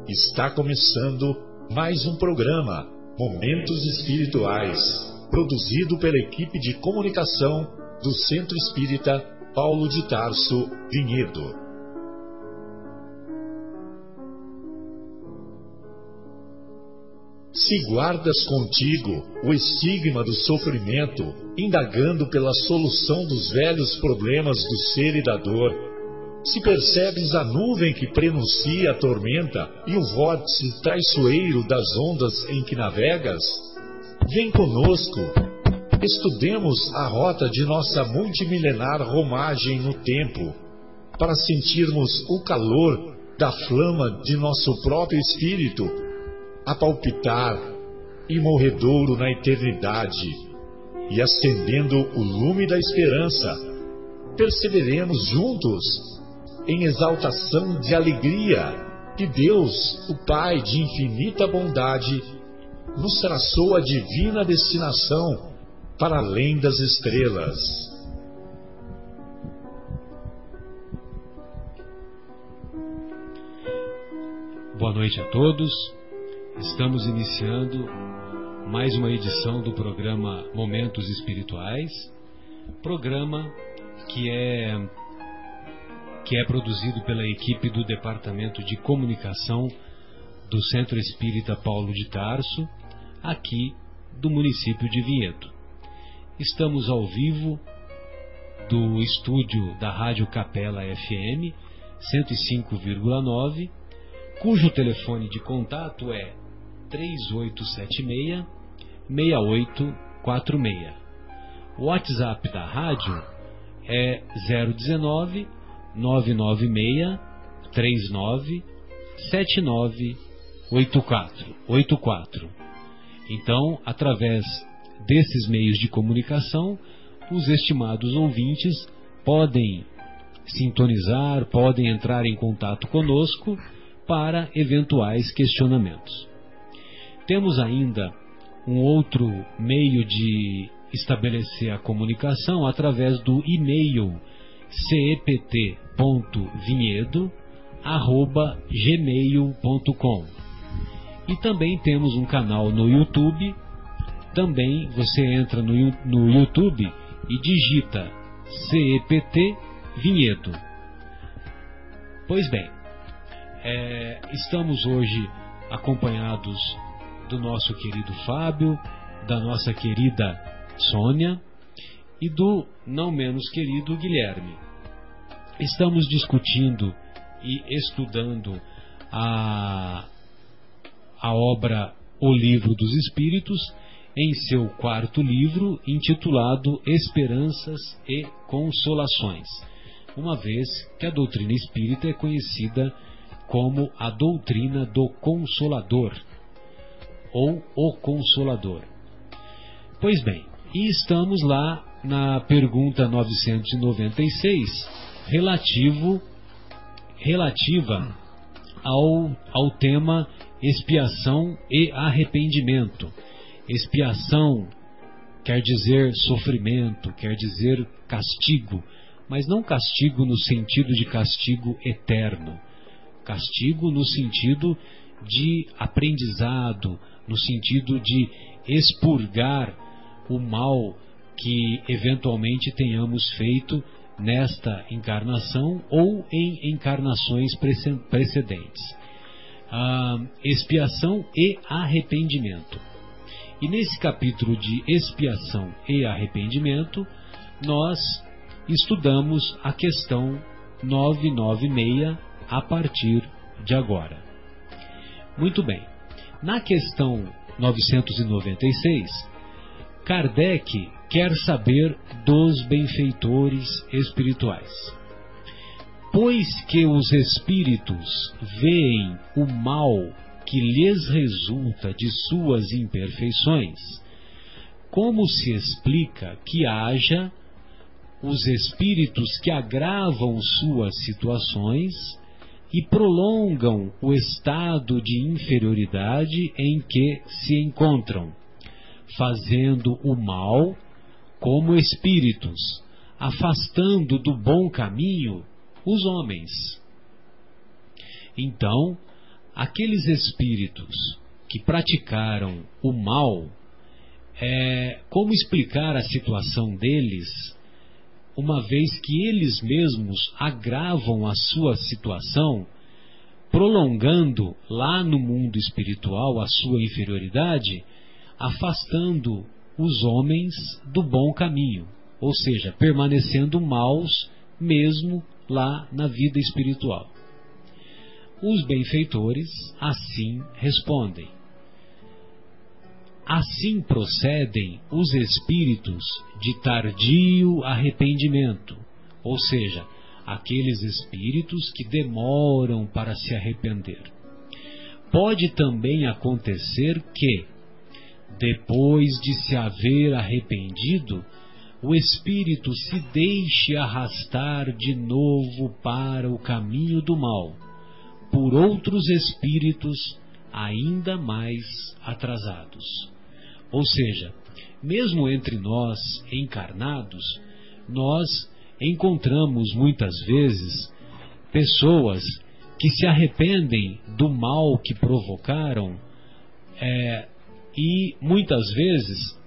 Está começando mais um programa, Momentos Espirituais, produzido pela equipe de comunicação do Centro Espírita Paulo de Tarso, Vinhedo. Se guardas contigo o estigma do sofrimento, indagando pela solução dos velhos problemas do ser e da dor, se percebes a nuvem que prenuncia a tormenta e o vórtice traiçoeiro das ondas em que navegas, vem conosco, estudemos a rota de nossa multimilenar romagem no tempo, para sentirmos o calor da flama de nosso próprio espírito a palpitar, imorredouro na eternidade, e acendendo o lume da esperança, perseveremos juntos em exaltação de alegria que Deus, o Pai de infinita bondade, nos traçou a divina destinação para além das estrelas. Boa noite a todos. Estamos iniciando mais uma edição do programa Momentos Espirituais, programa que é produzido pela equipe do Departamento de Comunicação do Centro Espírita Paulo de Tarso, aqui do município de Vinhedo. Estamos ao vivo do estúdio da Rádio Capela FM 105,9, cujo telefone de contato é 3876-6846. O WhatsApp da rádio é 019-9939-7984. Então, através desses meios de comunicação, os estimados ouvintes podem sintonizar, podem entrar em contato conosco para eventuais questionamentos. Temos ainda um outro meio de estabelecer a comunicação através do e-mail cept.vinhedo@gmail.com. E também temos um canal no YouTube. Também você entra no YouTube e digita CEPT Vinhedo. Pois bem, estamos hoje acompanhados do nosso querido Fábio, da nossa querida Sônia e do não menos querido Guilherme. Estamos discutindo e estudando a obra O Livro dos Espíritos, em seu quarto livro, intitulado Esperanças e Consolações, uma vez que a doutrina espírita é conhecida como a doutrina do Consolador, ou o Consolador. Pois bem, e estamos lá na pergunta 996, relativa ao tema expiação e arrependimento. Expiação quer dizer sofrimento, quer dizer castigo, mas não castigo no sentido de castigo eterno. Castigo no sentido de aprendizado, no sentido de expurgar o mal que eventualmente tenhamos feito nesta encarnação ou em encarnações precedentes. Expiação e arrependimento. E nesse capítulo de expiação e arrependimento, nós estudamos a questão 996 a partir de agora. Muito bem. Na questão 996, Kardec quer saber dos benfeitores espirituais. Pois que os espíritos veem o mal que lhes resulta de suas imperfeições, como se explica que haja os espíritos que agravam suas situações e prolongam o estado de inferioridade em que se encontram, fazendo o mal como espíritos, afastando do bom caminho os homens. Então, aqueles espíritos que praticaram o mal, como explicar a situação deles, uma vez que eles mesmos agravam a sua situação, prolongando lá no mundo espiritual a sua inferioridade, afastando os homens do bom caminho, ou seja, permanecendo maus mesmo lá na vida espiritual. Os benfeitores assim respondem. Assim procedem os espíritos de tardio arrependimento, ou seja, aqueles espíritos que demoram para se arrepender. Pode também acontecer que, depois de se haver arrependido, o espírito se deixe arrastar de novo para o caminho do mal, por outros espíritos ainda mais atrasados. Ou seja, mesmo entre nós encarnados, nós encontramos muitas vezes pessoas que se arrependem do mal que provocaram, e muitas vezes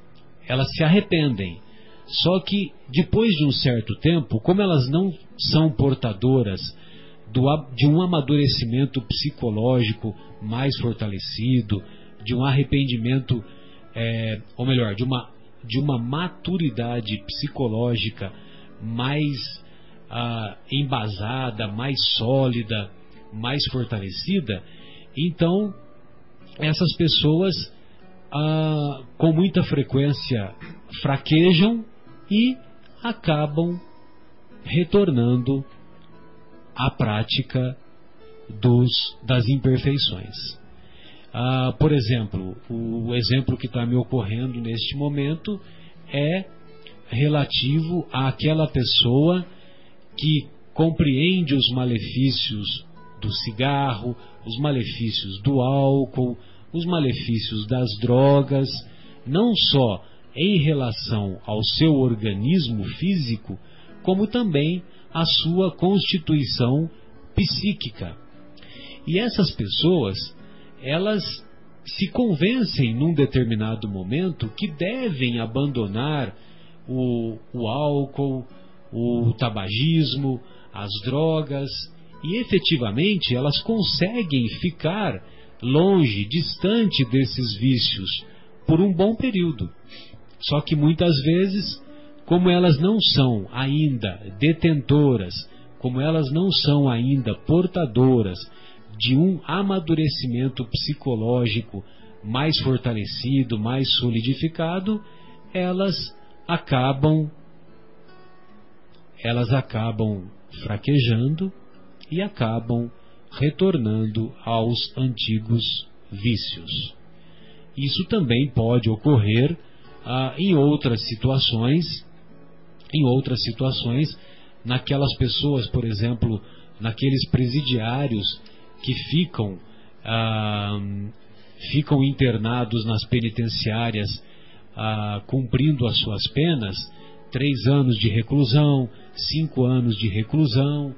elas se arrependem, só que depois de um certo tempo, como elas não são portadoras de um amadurecimento psicológico mais fortalecido, de um arrependimento, ou melhor, de uma maturidade psicológica mais embasada, mais sólida, mais fortalecida, então essas pessoas com muita frequência fraquejam e acabam retornando à prática das imperfeições. Por exemplo, o exemplo que está me ocorrendo neste momento é relativo àquela pessoa que compreende os malefícios do cigarro, os malefícios do álcool, os malefícios das drogas, não só em relação ao seu organismo físico, como também à sua constituição psíquica. E essas pessoas, elas se convencem num determinado momento que devem abandonar o álcool, o tabagismo, as drogas, e efetivamente elas conseguem ficar longe, distante desses vícios por um bom período. Só que muitas vezes, como elas não são ainda detentoras, como elas não são ainda portadoras de um amadurecimento psicológico mais fortalecido, mais solidificado, elas acabam fraquejando e acabam retornando aos antigos vícios. Isso também pode ocorrer em outras situações, naquelas pessoas, por exemplo, naqueles presidiários que ficam internados nas penitenciárias, cumprindo as suas penas, 3 anos de reclusão, 5 anos de reclusão,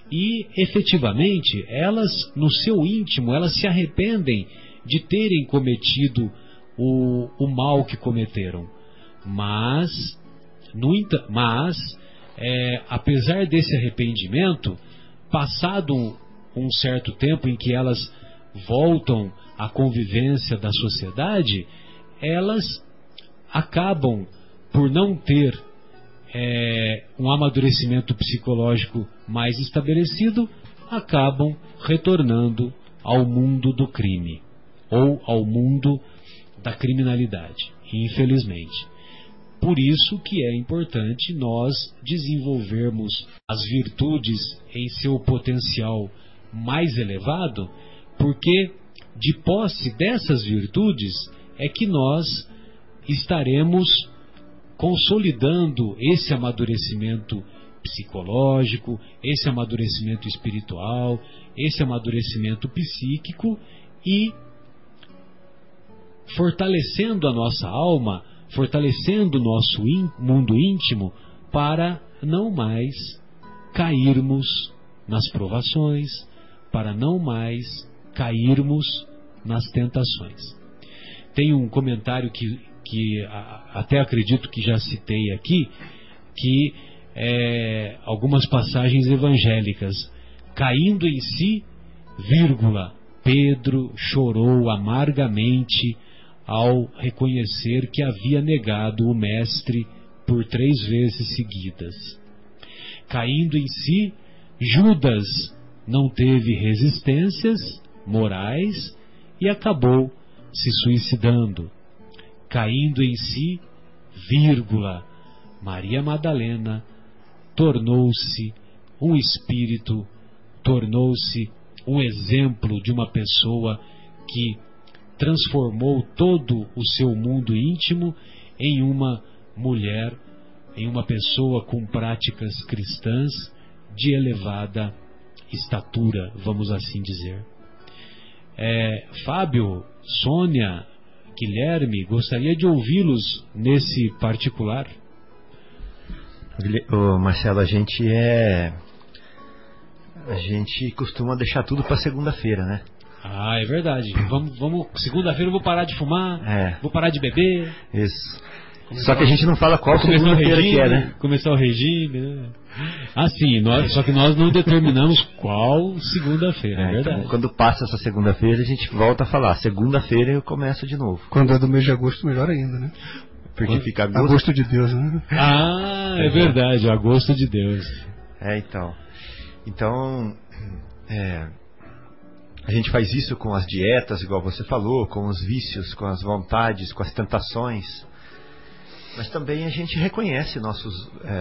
e efetivamente elas, no seu íntimo, elas se arrependem de terem cometido o mal que cometeram, mas apesar desse arrependimento, passado um certo tempo em que elas voltam à convivência da sociedade, elas acabam por não ter um amadurecimento psicológico mais estabelecido, acabam retornando ao mundo do crime ou ao mundo da criminalidade, infelizmente. Por isso que é importante nós desenvolvermos as virtudes em seu potencial mais elevado, porque de posse dessas virtudes é que nós estaremos consolidando esse amadurecimento psicológico, esse amadurecimento espiritual, esse amadurecimento psíquico e fortalecendo a nossa alma, fortalecendo o nosso mundo íntimo para não mais cairmos nas provações, para não mais cairmos nas tentações. Tem um comentário que até acredito que já citei aqui, que algumas passagens evangélicas: caindo em si, vírgula, Pedro chorou amargamente ao reconhecer que havia negado o Mestre por 3 vezes seguidas. Caindo em si, Judas não teve resistências morais e acabou se suicidando. Caindo em si, vírgula, Maria Madalena tornou-se um espírito, tornou-se um exemplo de uma pessoa que transformou todo o seu mundo íntimo em uma mulher, em uma pessoa com práticas cristãs de elevada estatura, vamos assim dizer. Fábio, Sônia, Guilherme, gostaria de ouvi-los nesse particular. Marcelo, a gente costuma deixar tudo para segunda-feira, né? Ah, é verdade. Vamos, segunda-feira eu vou parar de fumar, vou parar de beber. Isso. Só que a gente não fala qual segunda-feira que é, né? Começar o regime, né? Sim, só que nós não determinamos qual segunda-feira, é verdade. Então, quando passa essa segunda-feira, a gente volta a falar. Segunda-feira eu começo de novo. Quando é do mês de agosto, melhor ainda, né? Porque fica agosto de Deus, né? É verdade, agosto de Deus. Então, a gente faz isso com as dietas, igual você falou, com os vícios, com as vontades, com as tentações. Mas também a gente reconhece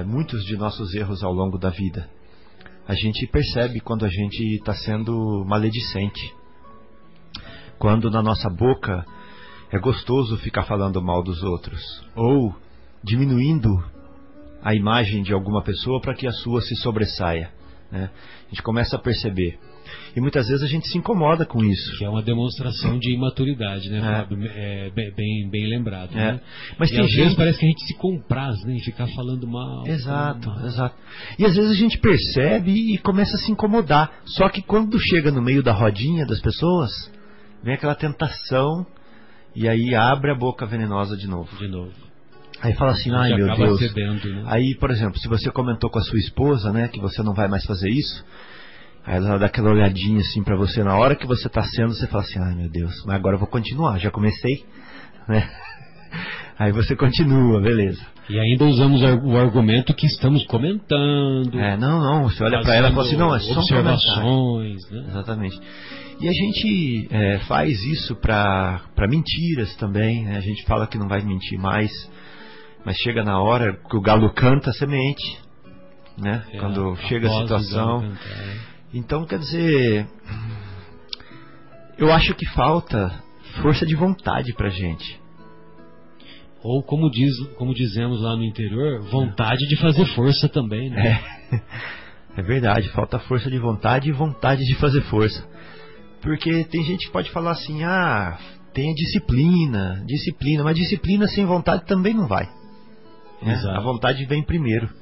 muitos de nossos erros ao longo da vida. A gente percebe quando a gente está sendo maledicente. Quando na nossa boca é gostoso ficar falando mal dos outros. Ou diminuindo a imagem de alguma pessoa para que a sua se sobressaia, né? A gente começa a perceber. E muitas vezes a gente se incomoda com isso. Que é uma demonstração de imaturidade, né, Fábio? Bem lembrado, né? Mas às vezes parece que a gente se compraz, né, em ficar falando mal. Exato. E às vezes a gente percebe e começa a se incomodar. Só que quando chega no meio da rodinha das pessoas, vem aquela tentação e aí abre a boca venenosa de novo. Aí fala assim, ai meu Deus. Cedendo, né? Aí, por exemplo, se você comentou com a sua esposa, né, que você não vai mais fazer isso, aí ela dá aquela olhadinha assim pra você, na hora que você tá sendo, você fala assim, ai meu Deus, mas agora eu vou continuar, já comecei, né? Aí você continua, beleza. E ainda usamos o argumento que estamos comentando. Não, você olha pra ela e fala assim, não, é só observações, né? Exatamente. E a gente faz isso pra mentiras também, né? A gente fala que não vai mentir mais, mas chega na hora que o galo canta, você mente, né? Quando chega a situação. Então, quer dizer, eu acho que falta força de vontade pra gente. Ou como dizemos lá no interior, vontade de fazer força também, né? É verdade, falta força de vontade e vontade de fazer força. Porque tem gente que pode falar assim, tem disciplina, mas disciplina sem vontade também não vai, né? A vontade vem primeiro.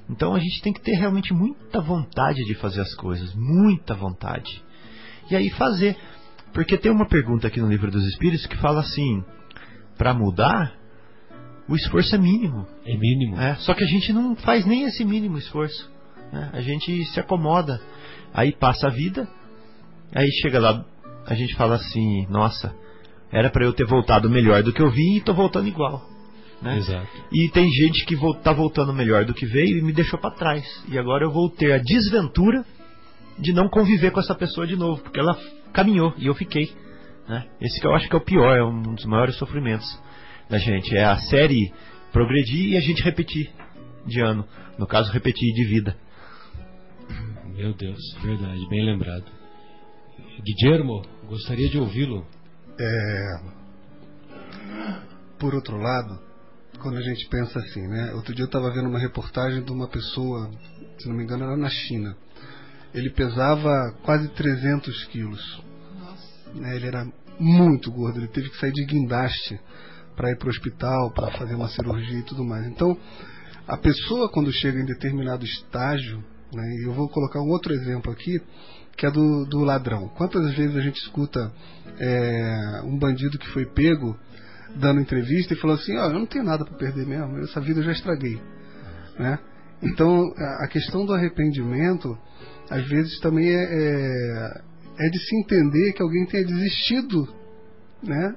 Então a gente tem que ter realmente muita vontade de fazer as coisas, muita vontade. E aí fazer. Porque tem uma pergunta aqui no Livro dos Espíritos que fala assim, para mudar, o esforço é mínimo. É mínimo. Só que a gente não faz nem esse mínimo esforço, né? A gente se acomoda. Aí passa a vida, aí chega lá, a gente fala assim, nossa, era para eu ter voltado melhor do que eu vim e estou voltando igual, né? Exato. E tem gente que está voltando melhor do que veio e me deixou para trás. E agora eu vou ter a desventura de não conviver com essa pessoa de novo, porque ela caminhou e eu fiquei, né? Esse que eu acho que é o pior, é um dos maiores sofrimentos da gente. É a série progredir e a gente repetir de ano. No caso, repetir de vida. Meu Deus, verdade, bem lembrado. Guilhermo, gostaria de ouvi-lo. Por outro lado, quando a gente pensa assim, né? Outro dia eu estava vendo uma reportagem de uma pessoa, se não me engano era na China. Ele pesava quase 300 quilos. Né? Ele era muito gordo, ele teve que sair de guindaste para ir para o hospital, para fazer uma cirurgia e tudo mais. Então, a pessoa quando chega em determinado estágio, né? E eu vou colocar um outro exemplo aqui, que é do ladrão. Quantas vezes a gente escuta um bandido que foi pego dando entrevista e falou assim, eu não tenho nada para perder mesmo, essa vida eu já estraguei, né? Então a questão do arrependimento às vezes também é de se entender que alguém tenha desistido, né,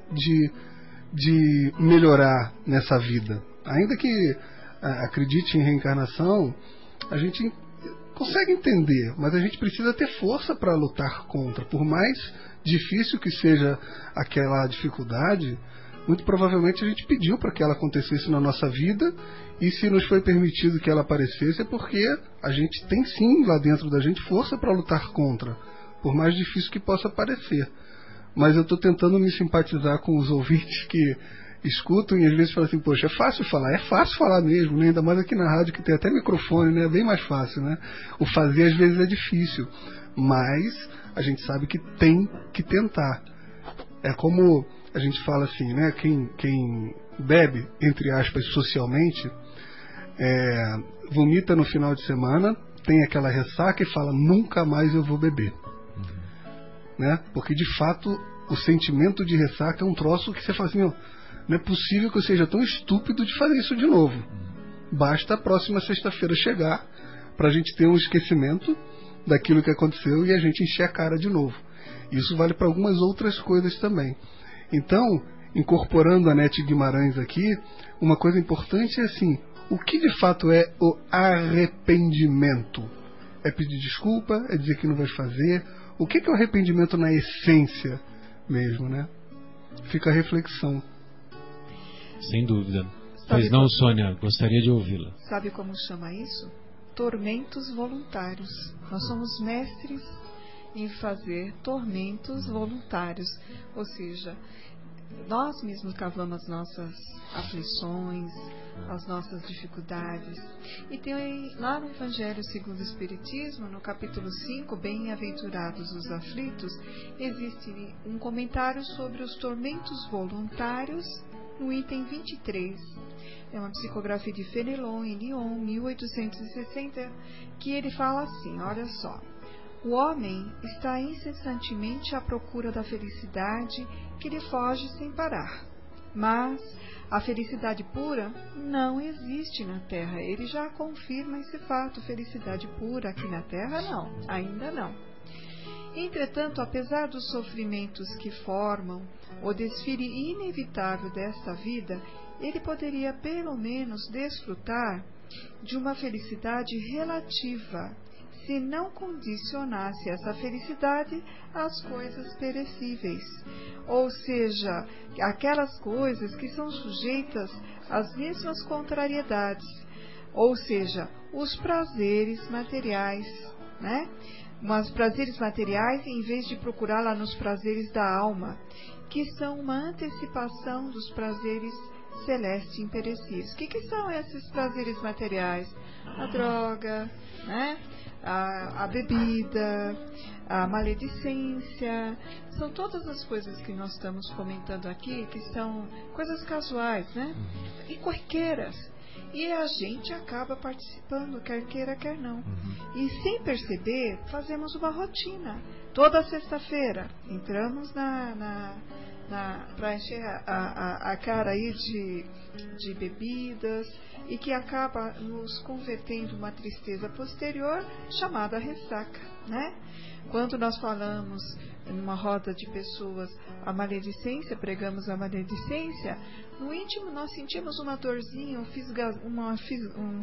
de melhorar nessa vida. Ainda que acredite em reencarnação, a gente consegue entender, mas a gente precisa ter força para lutar contra. Por mais difícil que seja aquela dificuldade, muito provavelmente a gente pediu para que ela acontecesse na nossa vida, e se nos foi permitido que ela aparecesse é porque a gente tem sim lá dentro da gente força para lutar contra, por mais difícil que possa parecer. Mas eu estou tentando me simpatizar com os ouvintes que escutam e às vezes falam assim, poxa, é fácil falar mesmo, né? Ainda mais aqui na rádio que tem até microfone, né? É bem mais fácil, né? O fazer às vezes é difícil, mas a gente sabe que tem que tentar. É como a gente fala assim, né? Quem bebe, entre aspas, socialmente, vomita no final de semana, tem aquela ressaca e fala, nunca mais eu vou beber. Né? Porque de fato o sentimento de ressaca é um troço que você fala assim, não é possível que eu seja tão estúpido de fazer isso de novo. Basta a próxima sexta-feira chegar para a gente ter um esquecimento daquilo que aconteceu e a gente encher a cara de novo. Isso vale para algumas outras coisas também. Então, incorporando a Nete Guimarães aqui, uma coisa importante é assim, o que de fato é o arrependimento? É pedir desculpa? É dizer que não vai fazer? O que é o arrependimento na essência mesmo, né? Fica a reflexão. Sem dúvida. Pois não, Sônia, gostaria de ouvi-la. Sabe como chama isso? Tormentos voluntários. Nós somos mestres em fazer tormentos voluntários. Ou seja, nós mesmos cavamos as nossas aflições, as nossas dificuldades. E tem lá no Evangelho segundo o Espiritismo, no capítulo 5, Bem-aventurados os aflitos, existe um comentário sobre os tormentos voluntários no item 23. É uma psicografia de Fenelon em Lyon, 1860, que ele fala assim, olha só. O homem está incessantemente à procura da felicidade que lhe foge sem parar. Mas a felicidade pura não existe na Terra. Ele já confirma esse fato. Felicidade pura aqui na Terra, não. Ainda não. Entretanto, apesar dos sofrimentos que formam o desfile inevitável desta vida, ele poderia pelo menos desfrutar de uma felicidade relativa, se não condicionasse essa felicidade às coisas perecíveis, ou seja, aquelas coisas que são sujeitas às mesmas contrariedades, ou seja, os prazeres materiais, né? Mas prazeres materiais em vez de procurar lá nos prazeres da alma, que são uma antecipação dos prazeres celestes imperecíveis. O que são esses prazeres materiais? A droga, né? A bebida, a maledicência, são todas as coisas que nós estamos comentando aqui, que são coisas casuais, né? E corriqueiras. E a gente acaba participando, quer queira, quer não. E sem perceber, fazemos uma rotina. Toda sexta-feira, entramos para encher a cara aí de bebidas, e que acaba nos convertendo uma tristeza posterior chamada ressaca, né? Quando nós falamos numa roda de pessoas a maledicência, pregamos a maledicência, no íntimo nós sentimos uma dorzinha, um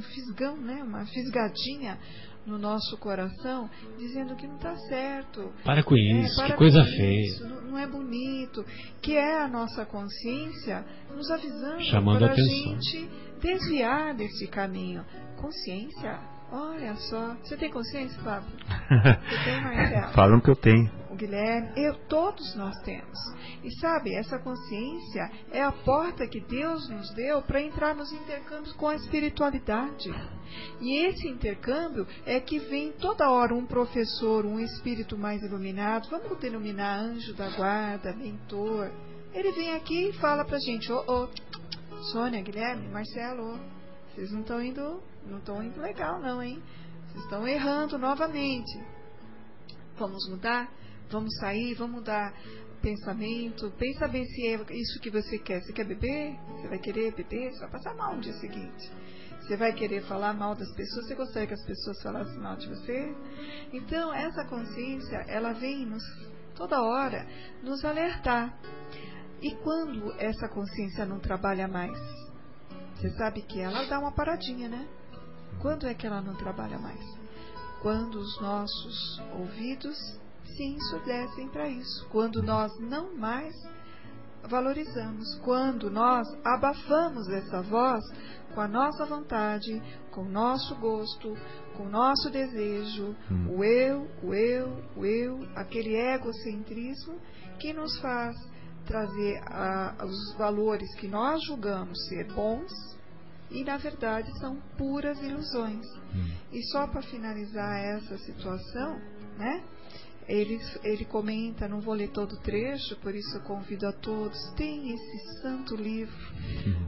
fisgão, né? Uma fisgadinha no nosso coração, dizendo que não está certo. Para com isso, que coisa feia. Isso, não é bonito. Que é a nossa consciência nos avisando chamando para a atenção. gente desviar desse caminho. Consciência? Olha só. Você tem consciência, Fábio? Você tem, Marcelo? Falam que eu tenho. O Guilherme, todos nós temos. E sabe, essa consciência é a porta que Deus nos deu para entrar nos intercâmbios com a espiritualidade. E esse intercâmbio é que vem toda hora um professor, um espírito mais iluminado, vamos denominar anjo da guarda, mentor. Ele vem aqui e fala pra gente, Sônia, Guilherme, Marcelo, vocês não estão indo legal não, hein? Vocês estão errando novamente. Vamos mudar? Vamos sair? Vamos mudar pensamento? Pensa bem se é isso que você quer. Você quer beber? Você vai querer beber? Você vai passar mal no dia seguinte. Você vai querer falar mal das pessoas? Você gostaria que as pessoas falassem mal de você? Então, essa consciência, ela vem toda hora nos alertar. E quando essa consciência não trabalha mais? Você sabe que ela dá uma paradinha, né? Quando é que ela não trabalha mais? Quando os nossos ouvidos se ensurdecem para isso. Quando nós não mais valorizamos. Quando nós abafamos essa voz com a nossa vontade, com o nosso gosto, com o nosso desejo, o eu, aquele egocentrismo que nos faz trazer os valores que nós julgamos ser bons e na verdade são puras ilusões. E só para finalizar essa situação, né? Ele comenta, não vou ler todo o trecho, por isso eu convido a todos, tem esse santo livro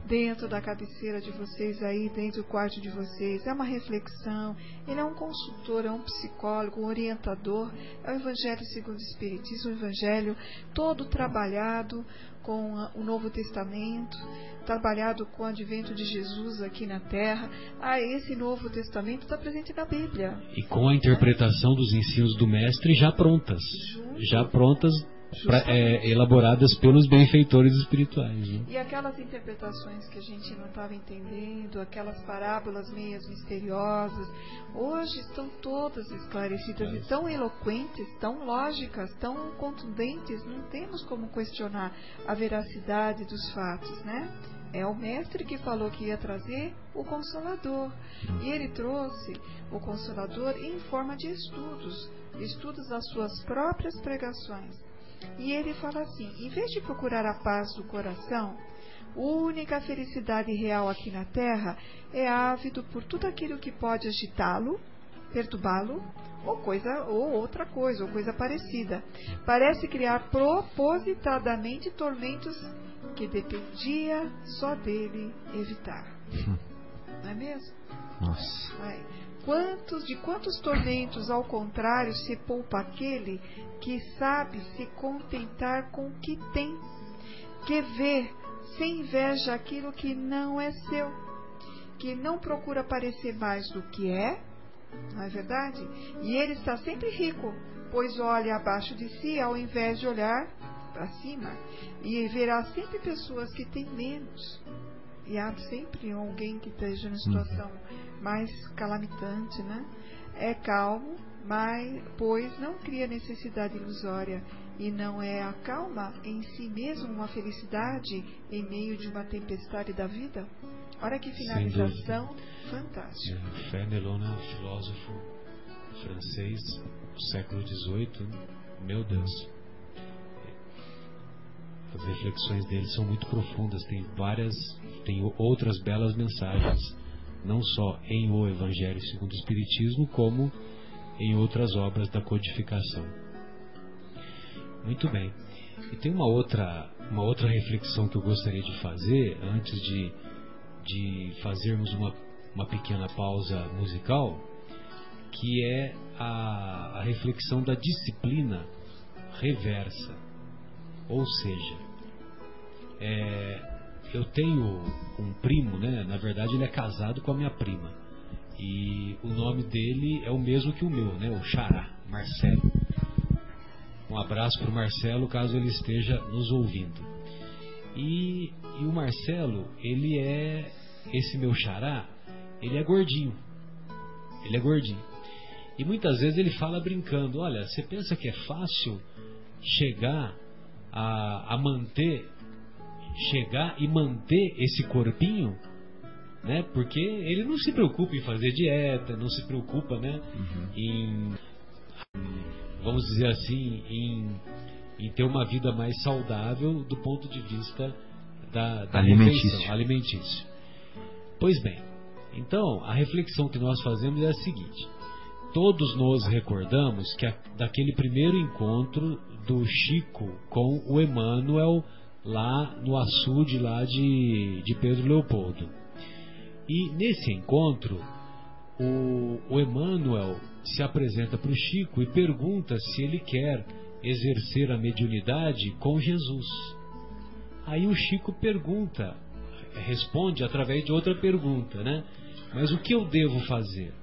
dentro da cabeceira de vocês aí, dentro do quarto de vocês, é uma reflexão, ele é um consultor, é um psicólogo, um orientador, é o Evangelho segundo o Espiritismo, o Evangelho todo trabalhado com o Novo Testamento, trabalhado com o advento de Jesus aqui na Terra. Esse Novo Testamento está presente na Bíblia. E com a interpretação dos ensinos do Mestre já prontas. Elaboradas pelos benfeitores espirituais. Né? E aquelas interpretações que a gente não estava entendendo, aquelas parábolas meias misteriosas, hoje estão todas esclarecidas e tão eloquentes, tão lógicas, tão contundentes, não temos como questionar a veracidade dos fatos, né? É o Mestre que falou que ia trazer o Consolador. E ele trouxe o Consolador em forma de estudos das suas próprias pregações. E ele fala assim, em vez de procurar a paz do coração, a única felicidade real aqui na Terra é ávido por tudo aquilo que pode agitá-lo, perturbá-lo, ou outra coisa, ou coisa parecida. Parece criar propositadamente tormentos que dependia só dele evitar. Não é mesmo? Nossa. De quantos tormentos, ao contrário, se poupa aquele que sabe se contentar com o que tem, que vê sem inveja aquilo que não é seu, que não procura parecer mais do que é, não é verdade? E ele está sempre rico, pois olha abaixo de si ao invés de olhar para cima, e verá sempre pessoas que têm menos, e há sempre alguém que esteja em situação mais calamitante, né? É calmo, pois não cria necessidade ilusória, e não é a calma em si mesmo uma felicidade em meio de uma tempestade da vida? Olha que finalização fantástica. Fenelon, filósofo francês do século XVIII, meu Deus, as reflexões dele são muito profundas, tem outras belas mensagens, não só em O Evangelho segundo o Espiritismo, como em outras obras da codificação. Muito bem. E tem uma outra reflexão que eu gostaria de fazer antes de fazermos uma pequena pausa musical, que é a reflexão da disciplina reversa. Ou seja, eu tenho um primo, né? Na verdade ele é casado com a minha prima, e o nome dele é o mesmo que o meu, né? O Xará, Marcelo. Um abraço para o Marcelo, caso ele esteja nos ouvindo. E o Marcelo, esse meu Xará, ele é gordinho. E muitas vezes ele fala brincando, olha, você pensa que é fácil chegar e manter esse corpinho, né? Porque ele não se preocupa em fazer dieta, não se preocupa, né? Em, vamos dizer assim, em ter uma vida mais saudável do ponto de vista da refeição alimentícia. Pois bem, então a reflexão que nós fazemos é a seguinte: todos nos recordamos daquele primeiro encontro do Chico com o Emmanuel lá no açude lá de Pedro Leopoldo. E nesse encontro o Emmanuel se apresenta para o Chico e pergunta se ele quer exercer a mediunidade com Jesus. Aí o Chico responde através de outra pergunta, né? Mas o que eu devo fazer?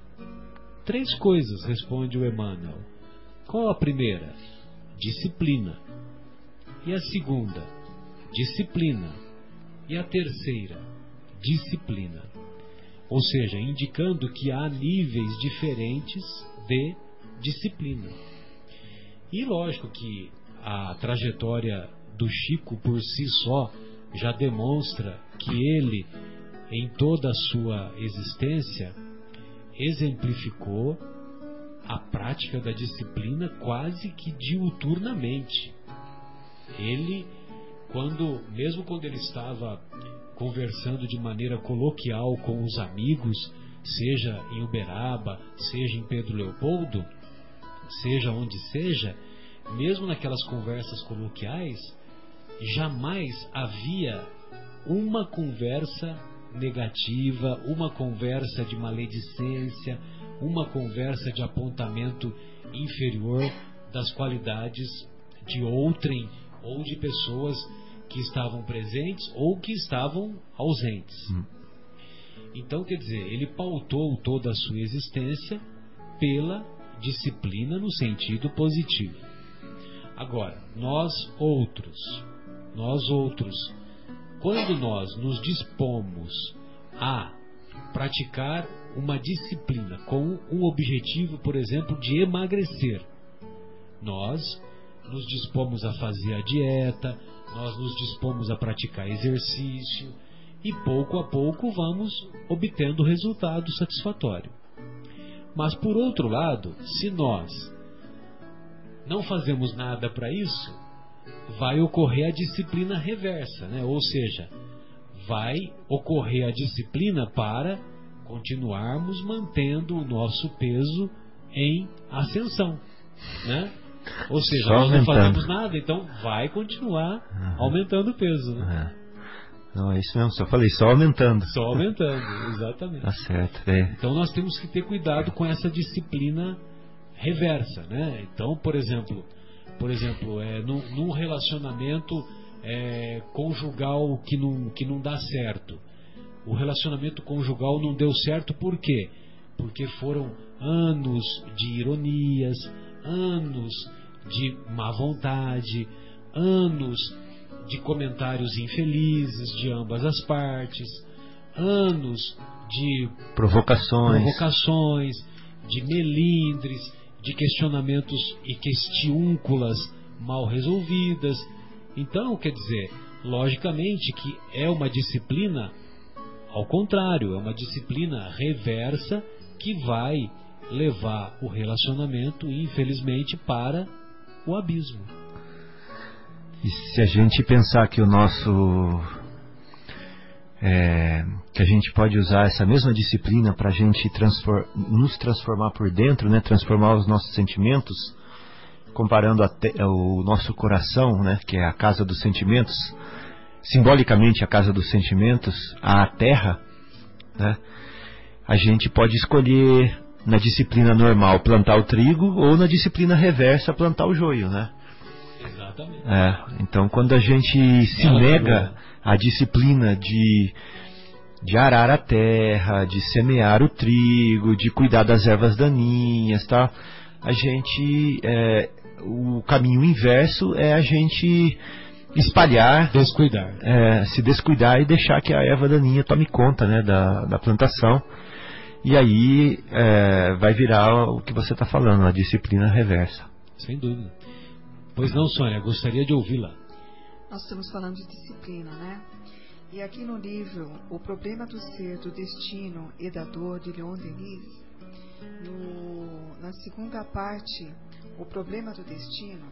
3 coisas, responde o Emmanuel. Qual a primeira? Disciplina. E a segunda? Disciplina. E a terceira? Disciplina. Ou seja, indicando que há níveis diferentes de disciplina. E lógico que a trajetória do Chico por si só já demonstra que ele, em toda a sua existência, exemplificou a prática da disciplina quase que diuturnamente. Ele, mesmo quando ele estava conversando de maneira coloquial com os amigos, seja em Uberaba, seja em Pedro Leopoldo, seja onde seja, mesmo naquelas conversas coloquiais, jamais havia uma conversa negativa, uma conversa de maledicência, uma conversa de apontamento inferior das qualidades de outrem ou de pessoas que estavam presentes ou que estavam ausentes. Então, quer dizer, ele pautou toda a sua existência pela disciplina no sentido positivo. Agora, nós outros, quando nós nos dispomos a praticar uma disciplina com um objetivo, por exemplo, de emagrecer, nós nos dispomos a fazer a dieta, nós nos dispomos a praticar exercício e pouco a pouco vamos obtendo resultado satisfatório. Mas por outro lado, se nós não fazemos nada para isso, vai ocorrer a disciplina reversa, né? Ou seja, vai ocorrer a disciplina para continuarmos mantendo o nosso peso em ascensão, né? Ou seja, nós não fazemos nada, então vai continuar aumentando o peso, né? Não, é isso mesmo, só falei, só aumentando. Só aumentando, exatamente. Tá certo, Então nós temos que ter cuidado com essa disciplina reversa, né? Então, por exemplo, num relacionamento conjugal que não dá certo. O relacionamento conjugal não deu certo por quê? Porque foram anos de ironias, anos de má vontade, anos de comentários infelizes de ambas as partes, anos de provocações, de melindres, de questionamentos e questiúnculas mal resolvidas. Então, quer dizer, logicamente que é uma disciplina ao contrário, é uma disciplina reversa que vai levar o relacionamento, infelizmente, para o abismo. E se a gente pensar que que a gente pode usar essa mesma disciplina para a gente nos transformar por dentro, né? Transformar os nossos sentimentos, comparando o nosso coração, né? Que é a casa dos sentimentos, simbolicamente a casa dos sentimentos, à terra, né? A gente pode escolher na disciplina normal plantar o trigo ou na disciplina reversa plantar o joio, né? Exatamente. Então quando a gente se nega à disciplina de arar a terra, de semear o trigo, de cuidar das ervas daninhas, tá? A gente, o caminho inverso é a gente espalhar, se descuidar e deixar que a erva daninha tome conta, né, da plantação. E aí vai virar o que você está falando, a disciplina reversa. Sem dúvida. Pois não, Sônia, gostaria de ouvi-la. Nós estamos falando de disciplina, né? E aqui no livro O Problema do Ser, do Destino e da Dor, de Leon Denis, na segunda parte, O Problema do Destino,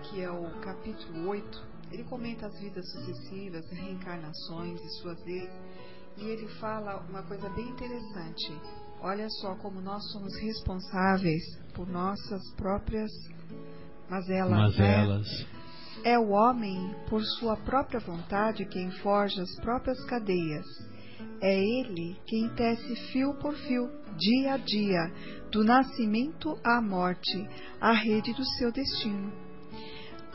que é o capítulo 8, ele comenta as vidas sucessivas, reencarnações e suas leis, e ele fala uma coisa bem interessante. Olha só como nós somos responsáveis por nossas próprias mazelas. Né? É o homem, por sua própria vontade, quem forja as próprias cadeias É Ele quem tece fio por fio, dia a dia, do nascimento à morte, a rede do seu destino.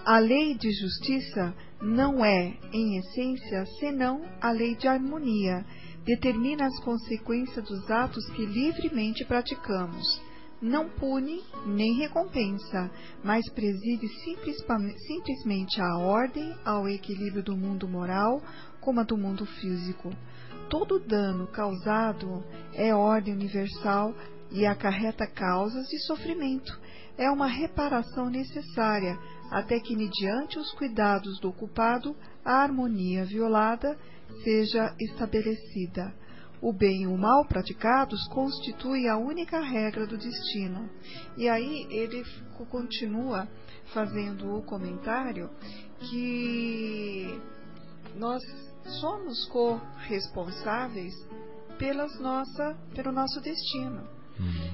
A lei de justiça não é, em essência, senão a lei de harmonia. Determina as consequências dos atos que livremente praticamos. Não pune nem recompensa, mas preside simplesmente à ordem, ao equilíbrio do mundo moral como a do mundo físico. Todo dano causado é ordem universal e acarreta causas de sofrimento. É uma reparação necessária, até que, mediante os cuidados do culpado, a harmonia violada seja estabelecida. O bem e o mal praticados constituem a única regra do destino. E aí ele continua fazendo o comentário que nós somos corresponsáveis pelo nosso destino.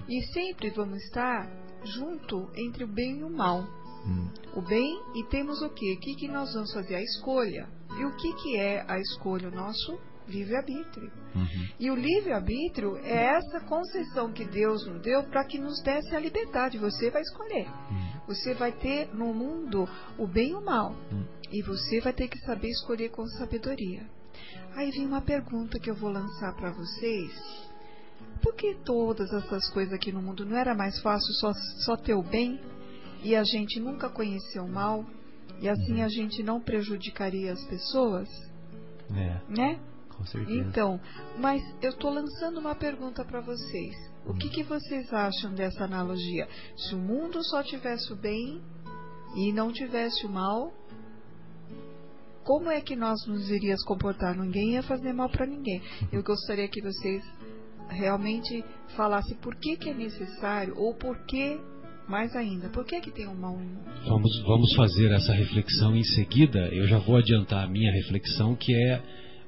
E sempre vamos estar junto entre o bem e o mal. O bem, e temos o quê? O que nós vamos fazer? A escolha. E o que é a escolha? O nosso livre-arbítrio. E o livre-arbítrio é essa concessão que Deus nos deu para que nos desse a liberdade. Você vai escolher. Você vai ter no mundo o bem e o mal. E você vai ter que saber escolher com sabedoria. Aí vem uma pergunta que eu vou lançar para vocês. Por que todas essas coisas aqui no mundo não era mais fácil só ter o bem? E a gente nunca conheceu o mal? E assim a gente não prejudicaria as pessoas? Né? Com certeza. Então, mas eu estou lançando uma pergunta para vocês. O que vocês acham dessa analogia? Se o mundo só tivesse o bem e não tivesse o mal, como é que nós nos iríamos comportar? Ninguém ia fazer mal para ninguém. Eu gostaria que vocês realmente falassem por que é necessário, ou por que, mais ainda, por que tem um mal no mundo? Vamos fazer essa reflexão em seguida. Eu já vou adiantar a minha reflexão, que é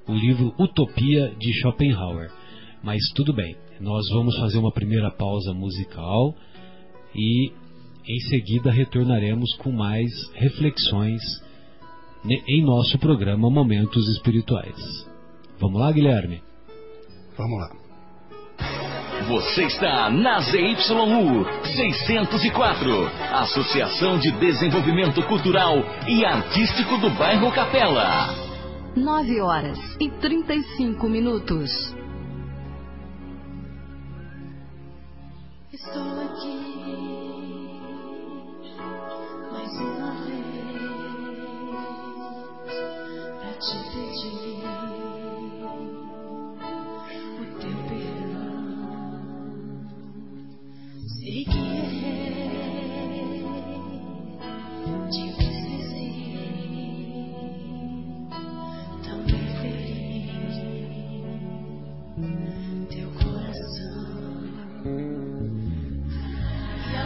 o livro Utopia, de Schopenhauer. Mas tudo bem, nós vamos fazer uma primeira pausa musical e em seguida retornaremos com mais reflexões em nosso programa Momentos Espirituais. Vamos lá, Guilherme? Vamos lá. Você está na ZYU 604, Associação de Desenvolvimento Cultural e Artístico do Bairro Capela. 9h35. Estou aqui mais uma vez pra te pedir o teu perdão. Sei que errei, te precisei, também feri teu coração. E a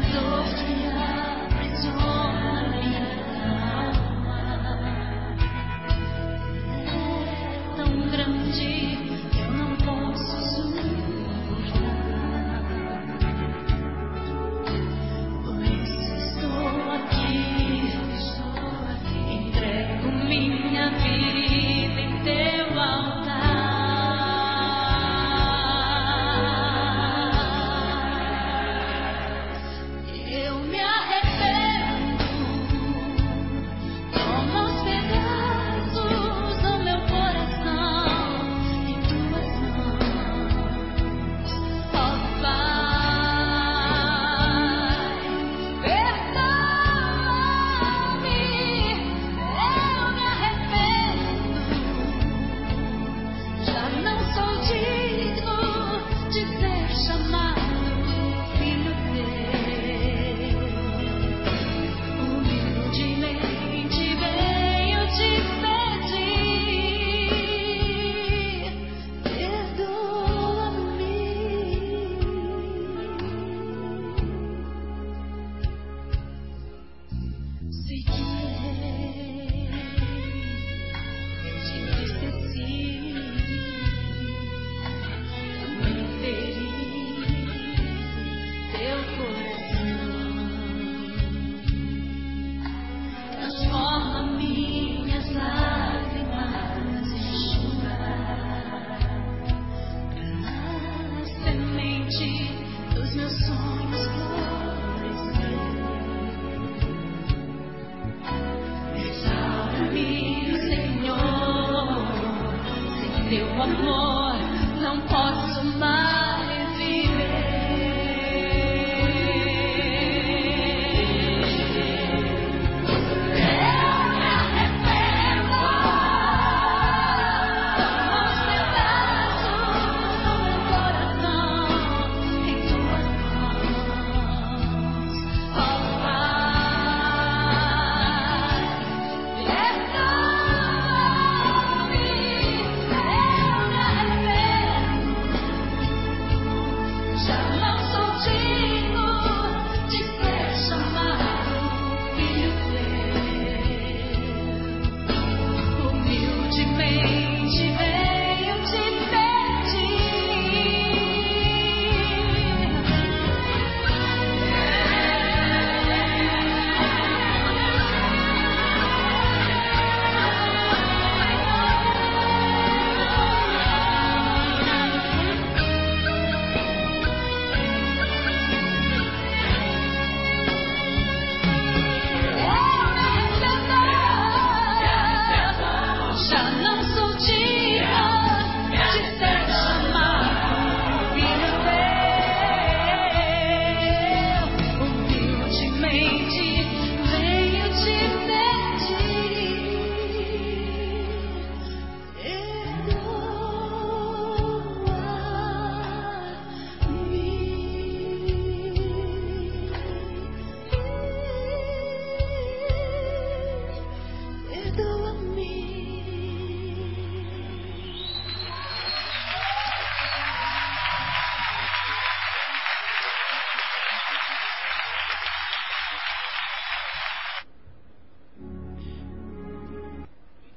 amor não posso mais viver.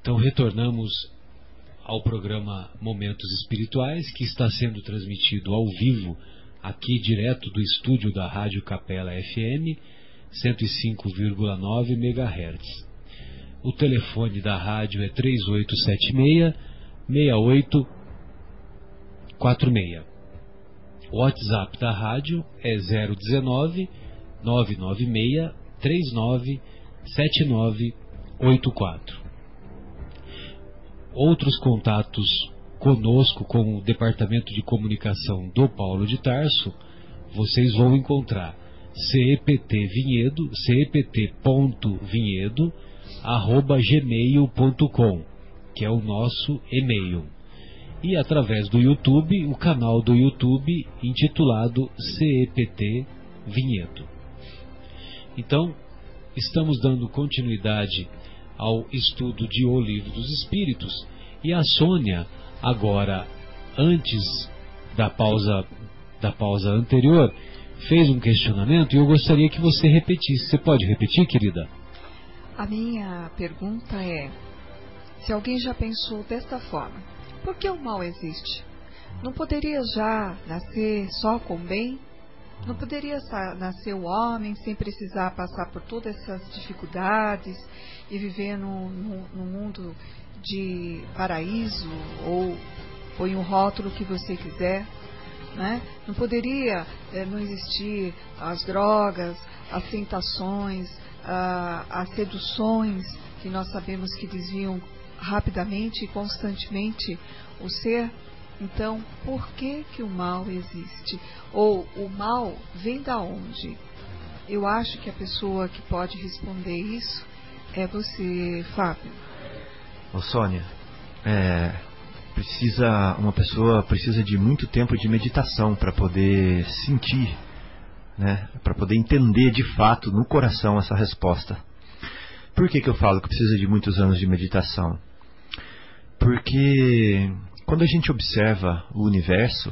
Então retornamos ao programa Momentos Espirituais, que está sendo transmitido ao vivo aqui direto do estúdio da Rádio Capela FM 105,9 MHz. O telefone da rádio é 3876-6846. O WhatsApp da rádio é 019-996-397984. Outros contatos conosco com o Departamento de Comunicação do Paulo de Tarso, vocês vão encontrar cept.vinhedo@gmail.com, que é o nosso e-mail. E através do YouTube, o canal do YouTube intitulado CEPT Vinhedo. Então, estamos dando continuidade ao estudo de O Livro dos Espíritos, e a Sônia, agora, antes da pausa anterior, fez um questionamento e eu gostaria que você repetisse. Você pode repetir, querida? A minha pergunta é: se alguém já pensou desta forma, por que o mal existe? Não poderia já nascer só com bem? Não poderia nascer o homem sem precisar passar por todas essas dificuldades e viver num mundo de paraíso, ou põe um rótulo que você quiser, né? Não poderia não existir as drogas, as tentações, as seduções, que nós sabemos que desviam rapidamente e constantemente o ser? Então, por que o mal existe? Ou o mal vem da onde? Eu acho que a pessoa que pode responder isso é você, Fábio. Ô Sônia, uma pessoa precisa de muito tempo de meditação para poder sentir, né, para poder entender de fato no coração essa resposta. Por que eu falo que precisa de muitos anos de meditação? Porque quando a gente observa o universo,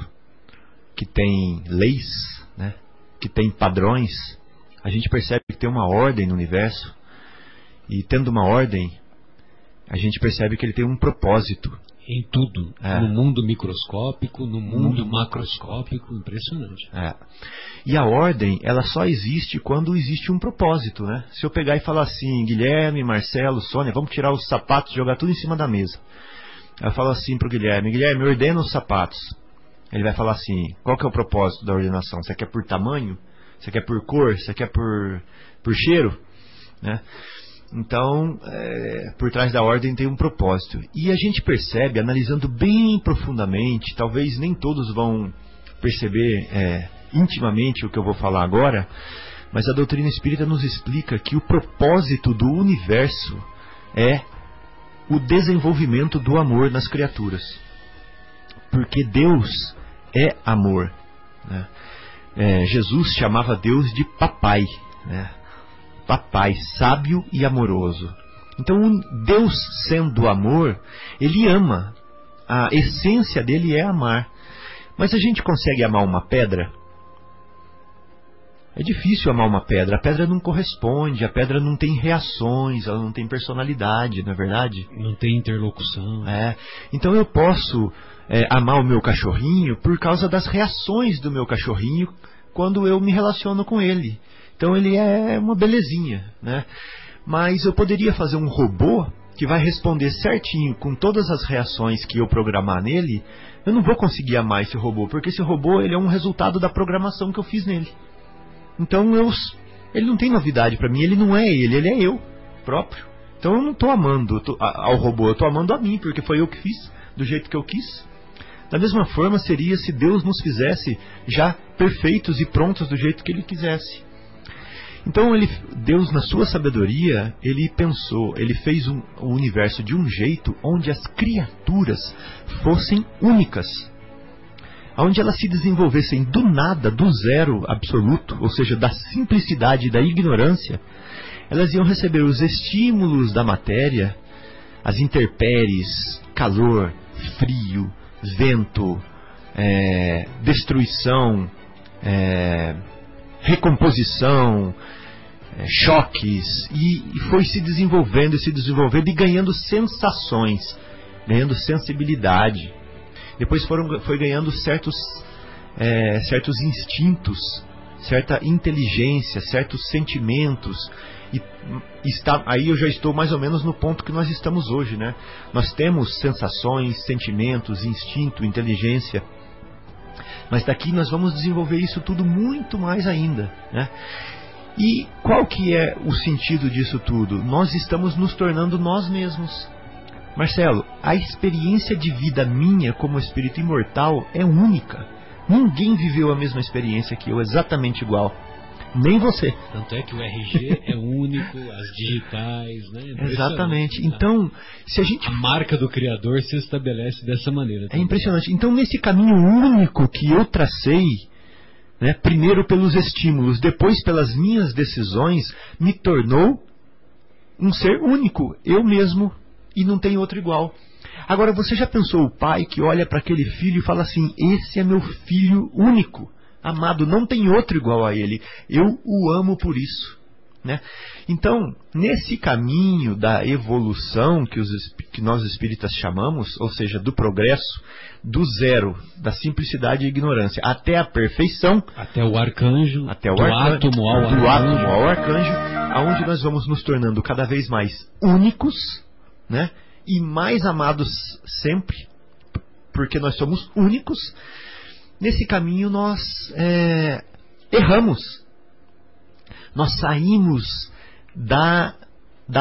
que tem leis, né, que tem padrões, a gente percebe que tem uma ordem no universo, e tendo uma ordem, a gente percebe que ele tem um propósito. Em tudo, no mundo microscópico, no mundo macroscópico, impressionante. E a ordem, ela só existe quando existe um propósito, né? Se eu pegar e falar assim, Guilherme, Marcelo, Sônia, vamos tirar os sapatos e jogar tudo em cima da mesa. Eu falo assim pro Guilherme, ordena os sapatos. Ele vai falar assim, qual que é o propósito da ordenação? Você quer por tamanho? Você quer por cor? Você quer por cheiro? Né? Então, por trás da ordem tem um propósito. E a gente percebe, analisando bem bem profundamente, talvez nem todos vão perceber intimamente o que eu vou falar agora, mas a doutrina espírita nos explica que o propósito do universo é o desenvolvimento do amor nas criaturas. Porque Deus é amor, né? Jesus chamava Deus de papai, né? Papai, sábio e amoroso. Então Deus, sendo amor, Ele ama. A essência dele é amar. Mas a gente consegue amar uma pedra? É difícil amar uma pedra. A pedra não corresponde, a pedra não tem reações, ela não tem personalidade, não é verdade? Não tem interlocução. Então eu posso amar o meu cachorrinho por causa das reações do meu cachorrinho quando eu me relaciono com ele. Então ele é uma belezinha, né? Mas eu poderia fazer um robô que vai responder certinho com todas as reações que eu programar nele. Eu não vou conseguir amar esse robô, porque esse robô ele é um resultado da programação que eu fiz nele. Então ele não tem novidade para mim, ele não é ele é eu próprio. Então eu não estou amando ao robô, eu estou amando a mim, porque foi eu que fiz, do jeito que eu quis. Da mesma forma seria se Deus nos fizesse já perfeitos e prontos do jeito que Ele quisesse. Então Deus, na sua sabedoria, Ele pensou, Ele fez o universo de um jeito onde as criaturas fossem únicas, onde elas se desenvolvessem do nada, do zero absoluto, ou seja, da simplicidade e da ignorância. Elas iam receber os estímulos da matéria, as intempéries, calor, frio, vento, destruição, recomposição, choques, e foi se desenvolvendo e ganhando sensações, ganhando sensibilidade. Depois foi ganhando certos instintos, certa inteligência, certos sentimentos. Aí eu já estou mais ou menos no ponto que nós estamos hoje, né? Nós temos sensações, sentimentos, instinto, inteligência. Mas daqui nós vamos desenvolver isso tudo muito mais ainda, né? E qual que é o sentido disso tudo? Nós estamos nos tornando nós mesmos. Marcelo, a experiência de vida minha como espírito imortal é única. Ninguém viveu a mesma experiência que eu, exatamente igual. Nem você. Tanto é que o RG é único, as digitais, né? Exatamente. Então, se a gente... A marca do Criador se estabelece dessa maneira. É impressionante. Então, nesse caminho único que eu tracei, né, primeiro pelos estímulos, depois pelas minhas decisões, me tornou um ser único, eu mesmo, e não tem outro igual. Agora, você já pensou o pai que olha para aquele filho e fala assim: esse é meu filho único, amado, não tem outro igual a ele, eu o amo por isso, né? Então, nesse caminho da evolução que nós espíritas chamamos, ou seja, do progresso, do zero, da simplicidade e ignorância, até a perfeição, até o arcanjo, do átomo ao arcanjo, aonde nós vamos nos tornando cada vez mais únicos, né? E mais amados sempre, porque nós somos únicos. Nesse caminho nós erramos. Nós saímos da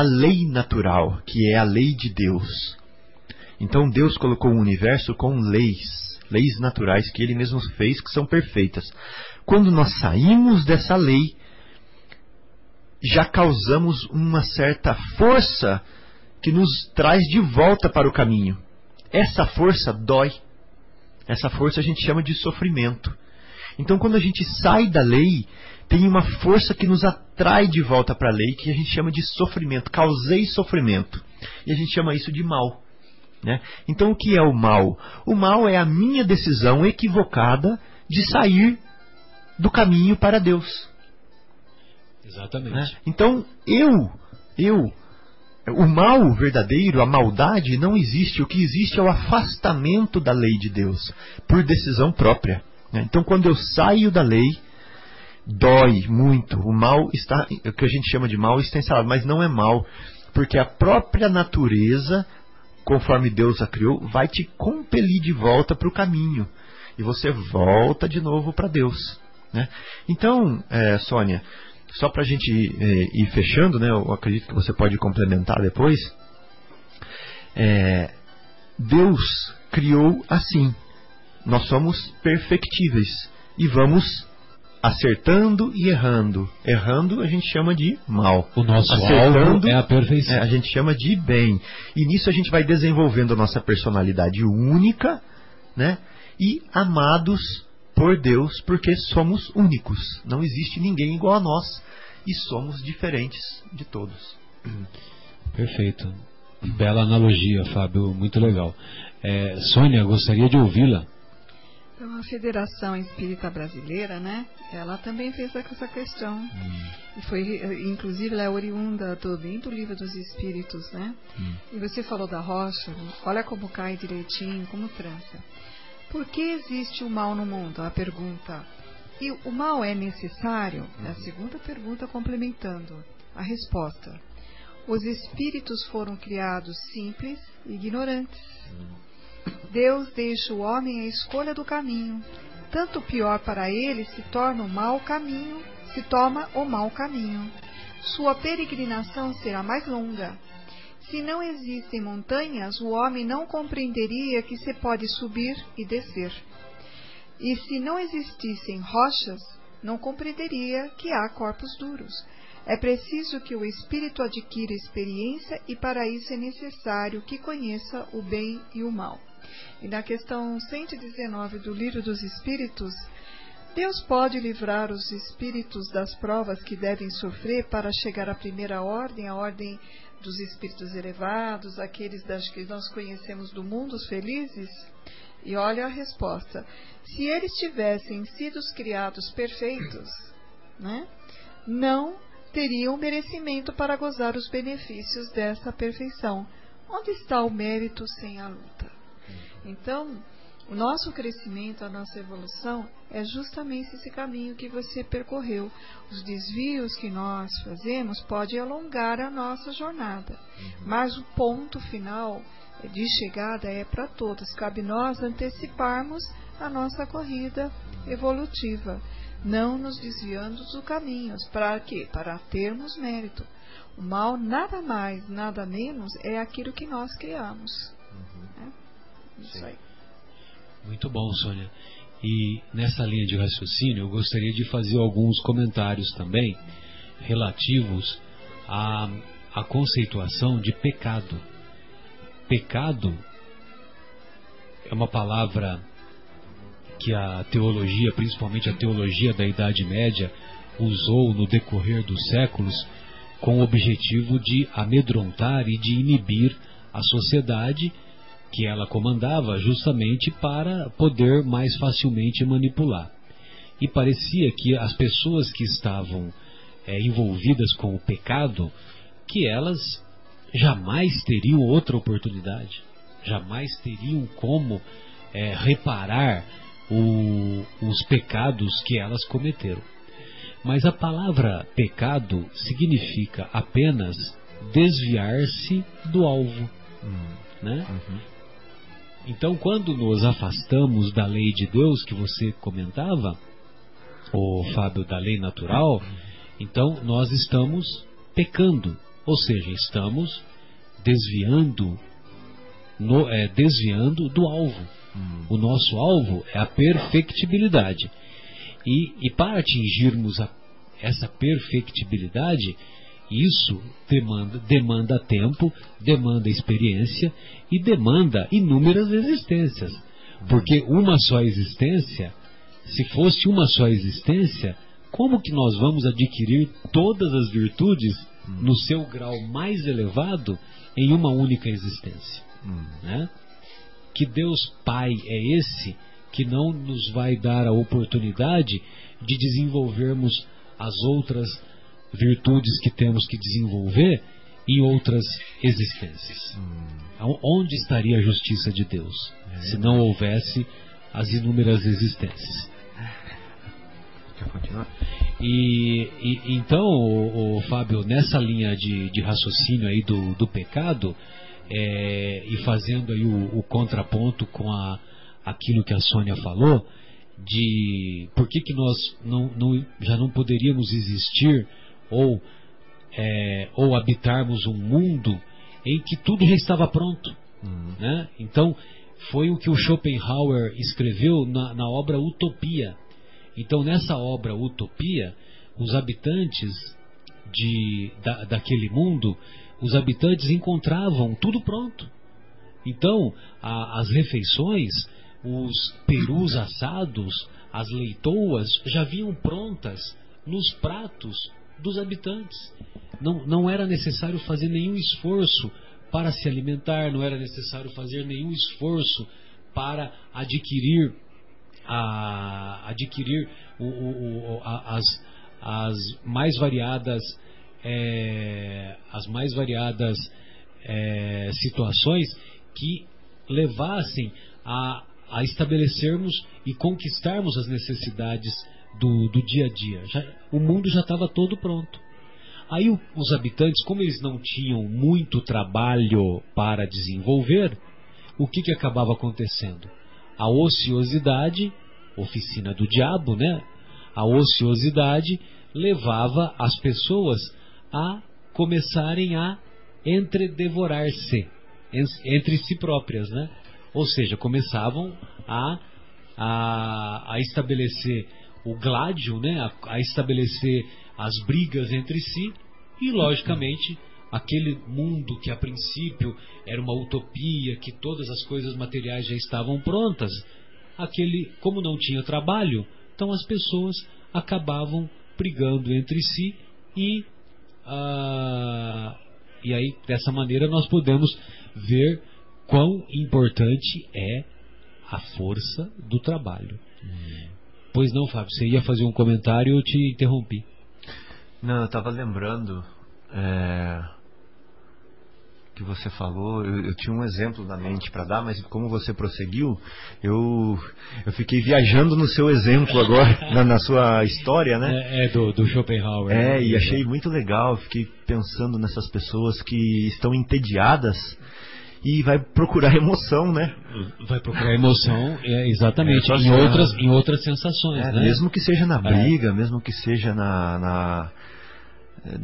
lei natural, que é a lei de Deus. Então Deus colocou o universo com leis naturais que Ele mesmo fez, que são perfeitas. Quando nós saímos dessa lei, já causamos uma certa força que nos traz de volta para o caminho. Essa força dói. Essa força a gente chama de sofrimento. Então, quando a gente sai da lei, tem uma força que nos atrai de volta para a lei, que a gente chama de sofrimento. Causei sofrimento. E a gente chama isso de mal, né? Então, o que é o mal? O mal é a minha decisão equivocada de sair do caminho para Deus. Exatamente. Né? Então, o mal verdadeiro, a maldade, não existe. O que existe é o afastamento da lei de Deus, por decisão própria. Então, quando eu saio da lei, dói muito. O mal está, o que a gente chama de mal, está instalado, mas não é mal, porque a própria natureza, conforme Deus a criou, vai te compelir de volta para o caminho. E você volta de novo para Deus, né? Então, Sônia, só para a gente ir fechando, né, eu acredito que você pode complementar depois. Deus criou assim. Nós somos perfectíveis e vamos acertando e errando. Errando a gente chama de mal. O nosso Acertando, alvo é a perfeição. a gente chama de bem. E nisso a gente vai desenvolvendo a nossa personalidade única, né? E amados por Deus, porque somos únicos. Não existe ninguém igual a nós e somos diferentes de todos. Perfeito. Bela analogia, Fábio. Muito legal. Sônia, gostaria de ouvi-la. Então, a Federação Espírita Brasileira, né? Ela também fez essa questão. E foi, inclusive, ela é oriunda do Livro dos Espíritos, né? E você falou da rocha, olha como cai direitinho, como trança. Por que existe o mal no mundo? A pergunta. E o mal é necessário? É a segunda pergunta complementando a resposta. Os espíritos foram criados simples e ignorantes. Deus deixa o homem a escolha do caminho. Tanto pior para ele se torna o mau caminho, se toma o mau caminho. Sua peregrinação será mais longa. Se não existem montanhas, o homem não compreenderia que se pode subir e descer. E se não existissem rochas, não compreenderia que há corpos duros. É preciso que o espírito adquira experiência e para isso é necessário que conheça o bem e o mal. E na questão 119 do Livro dos Espíritos, Deus pode livrar os espíritos das provas que devem sofrer para chegar à primeira ordem, a ordem dos espíritos elevados, aqueles que nós conhecemos do mundo, os felizes? E olha a resposta. Se eles tivessem sido criados perfeitos, né, não teriam merecimento para gozar os benefícios dessa perfeição. Onde está o mérito sem a luta? Então, o nosso crescimento, a nossa evolução é justamente esse caminho que você percorreu. Os desvios que nós fazemos podem alongar a nossa jornada, mas o ponto final de chegada é para todos. Cabe nós anteciparmos a nossa corrida evolutiva, não nos desviando do caminho. Para quê? Para termos mérito. O mal, nada mais, nada menos, é aquilo que nós criamos. Isso aí. Muito bom, Sônia. E nessa linha de raciocínio, eu gostaria de fazer alguns comentários também relativos à conceituação de pecado. Pecado é uma palavra que a teologia, principalmente a teologia da Idade Média, usou no decorrer dos séculos com o objetivo de amedrontar e de inibir a sociedade que ela comandava, justamente para poder mais facilmente manipular. E parecia que as pessoas que estavam envolvidas com o pecado, que elas jamais teriam outra oportunidade, jamais teriam como reparar os pecados que elas cometeram. Mas a palavra pecado significa apenas desviar-se do alvo, né? Então, quando nos afastamos da lei de Deus, que você comentava, o Fábio, da lei natural, então nós estamos pecando, ou seja, estamos desviando do alvo. O nosso alvo é a perfectibilidade. E para atingirmos essa perfectibilidade, isso demanda tempo, demanda experiência e demanda inúmeras existências. Porque uma só existência, se fosse uma só existência, como que nós vamos adquirir todas as virtudes no seu grau mais elevado em uma única existência? Né? Que Deus Pai é esse que não nos vai dar a oportunidade de desenvolvermos as outras virtudes que temos que desenvolver em outras existências? Onde estaria a justiça de Deus se não houvesse as inúmeras existências? Quer continuar? Então, Fábio, nessa linha de raciocínio aí do pecado, e fazendo aí o contraponto com aquilo que a Sônia falou, de por que nós já não poderíamos existir ou habitarmos um mundo em que tudo já estava pronto, né? Então foi o que o Schopenhauer escreveu na obra Utopia. Então, nessa obra Utopia, os habitantes daquele mundo, os habitantes encontravam tudo pronto. Então, as refeições, os perus assados, as leitoas já vinham prontas nos pratos dos habitantes. Não era necessário fazer nenhum esforço para se alimentar, não era necessário fazer nenhum esforço para adquirir as mais variadas situações que levassem a estabelecermos e conquistarmos as necessidades do dia a dia. O mundo já estava todo pronto. Aí os habitantes, como eles não tinham muito trabalho para desenvolver, o que acabava acontecendo? A ociosidade, oficina do diabo, né? A ociosidade levava as pessoas a começarem a entredevorar-se entre si próprias, né? Ou seja, começavam a estabelecer o gládio, né? A estabelecer as brigas entre si, e logicamente aquele mundo que a princípio era uma utopia, que todas as coisas materiais já estavam prontas, como não tinha trabalho, então as pessoas acabavam brigando entre si e aí dessa maneira nós podemos ver quão importante é a força do trabalho. Pois não, Fábio, você ia fazer um comentário e eu te interrompi. Não, eu estava lembrando que você falou, eu tinha um exemplo na mente para dar, mas como você prosseguiu, eu fiquei viajando no seu exemplo agora, na sua história, né? Do Schopenhauer. E achei muito legal, fiquei pensando nessas pessoas que estão entediadas e vai procurar emoção, né? Vai procurar emoção, exatamente, em outras sensações, né? Mesmo que seja na briga, mesmo que seja na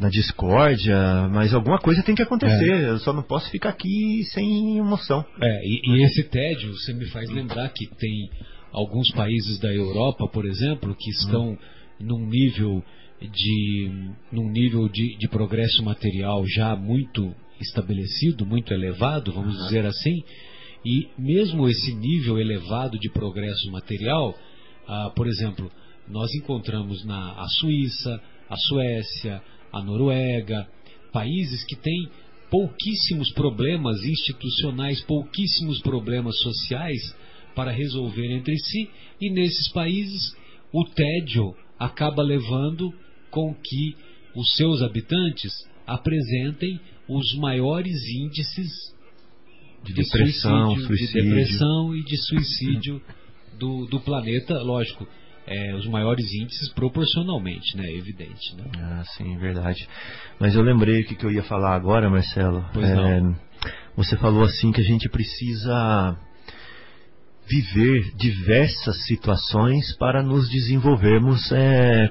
discórdia, mas alguma coisa tem que acontecer. Eu só não posso ficar aqui sem emoção. E esse tédio, você me faz lembrar que tem alguns países da Europa, por exemplo, que estão num nível de progresso material já muito estabelecido, muito elevado, vamos dizer assim, e mesmo esse nível elevado de progresso material, por exemplo, nós encontramos a Suíça, a Suécia, a Noruega, países que têm pouquíssimos problemas institucionais, pouquíssimos problemas sociais para resolver entre si, e nesses países o tédio acaba levando com que os seus habitantes apresentem os maiores índices de depressão, suicídio. De depressão e de suicídio do planeta, lógico. Os maiores índices proporcionalmente, né? Evidente, né? Sim, verdade. Mas eu lembrei o que eu ia falar agora, Marcelo. Pois não. Você falou assim que a gente precisa viver diversas situações para nos desenvolvermos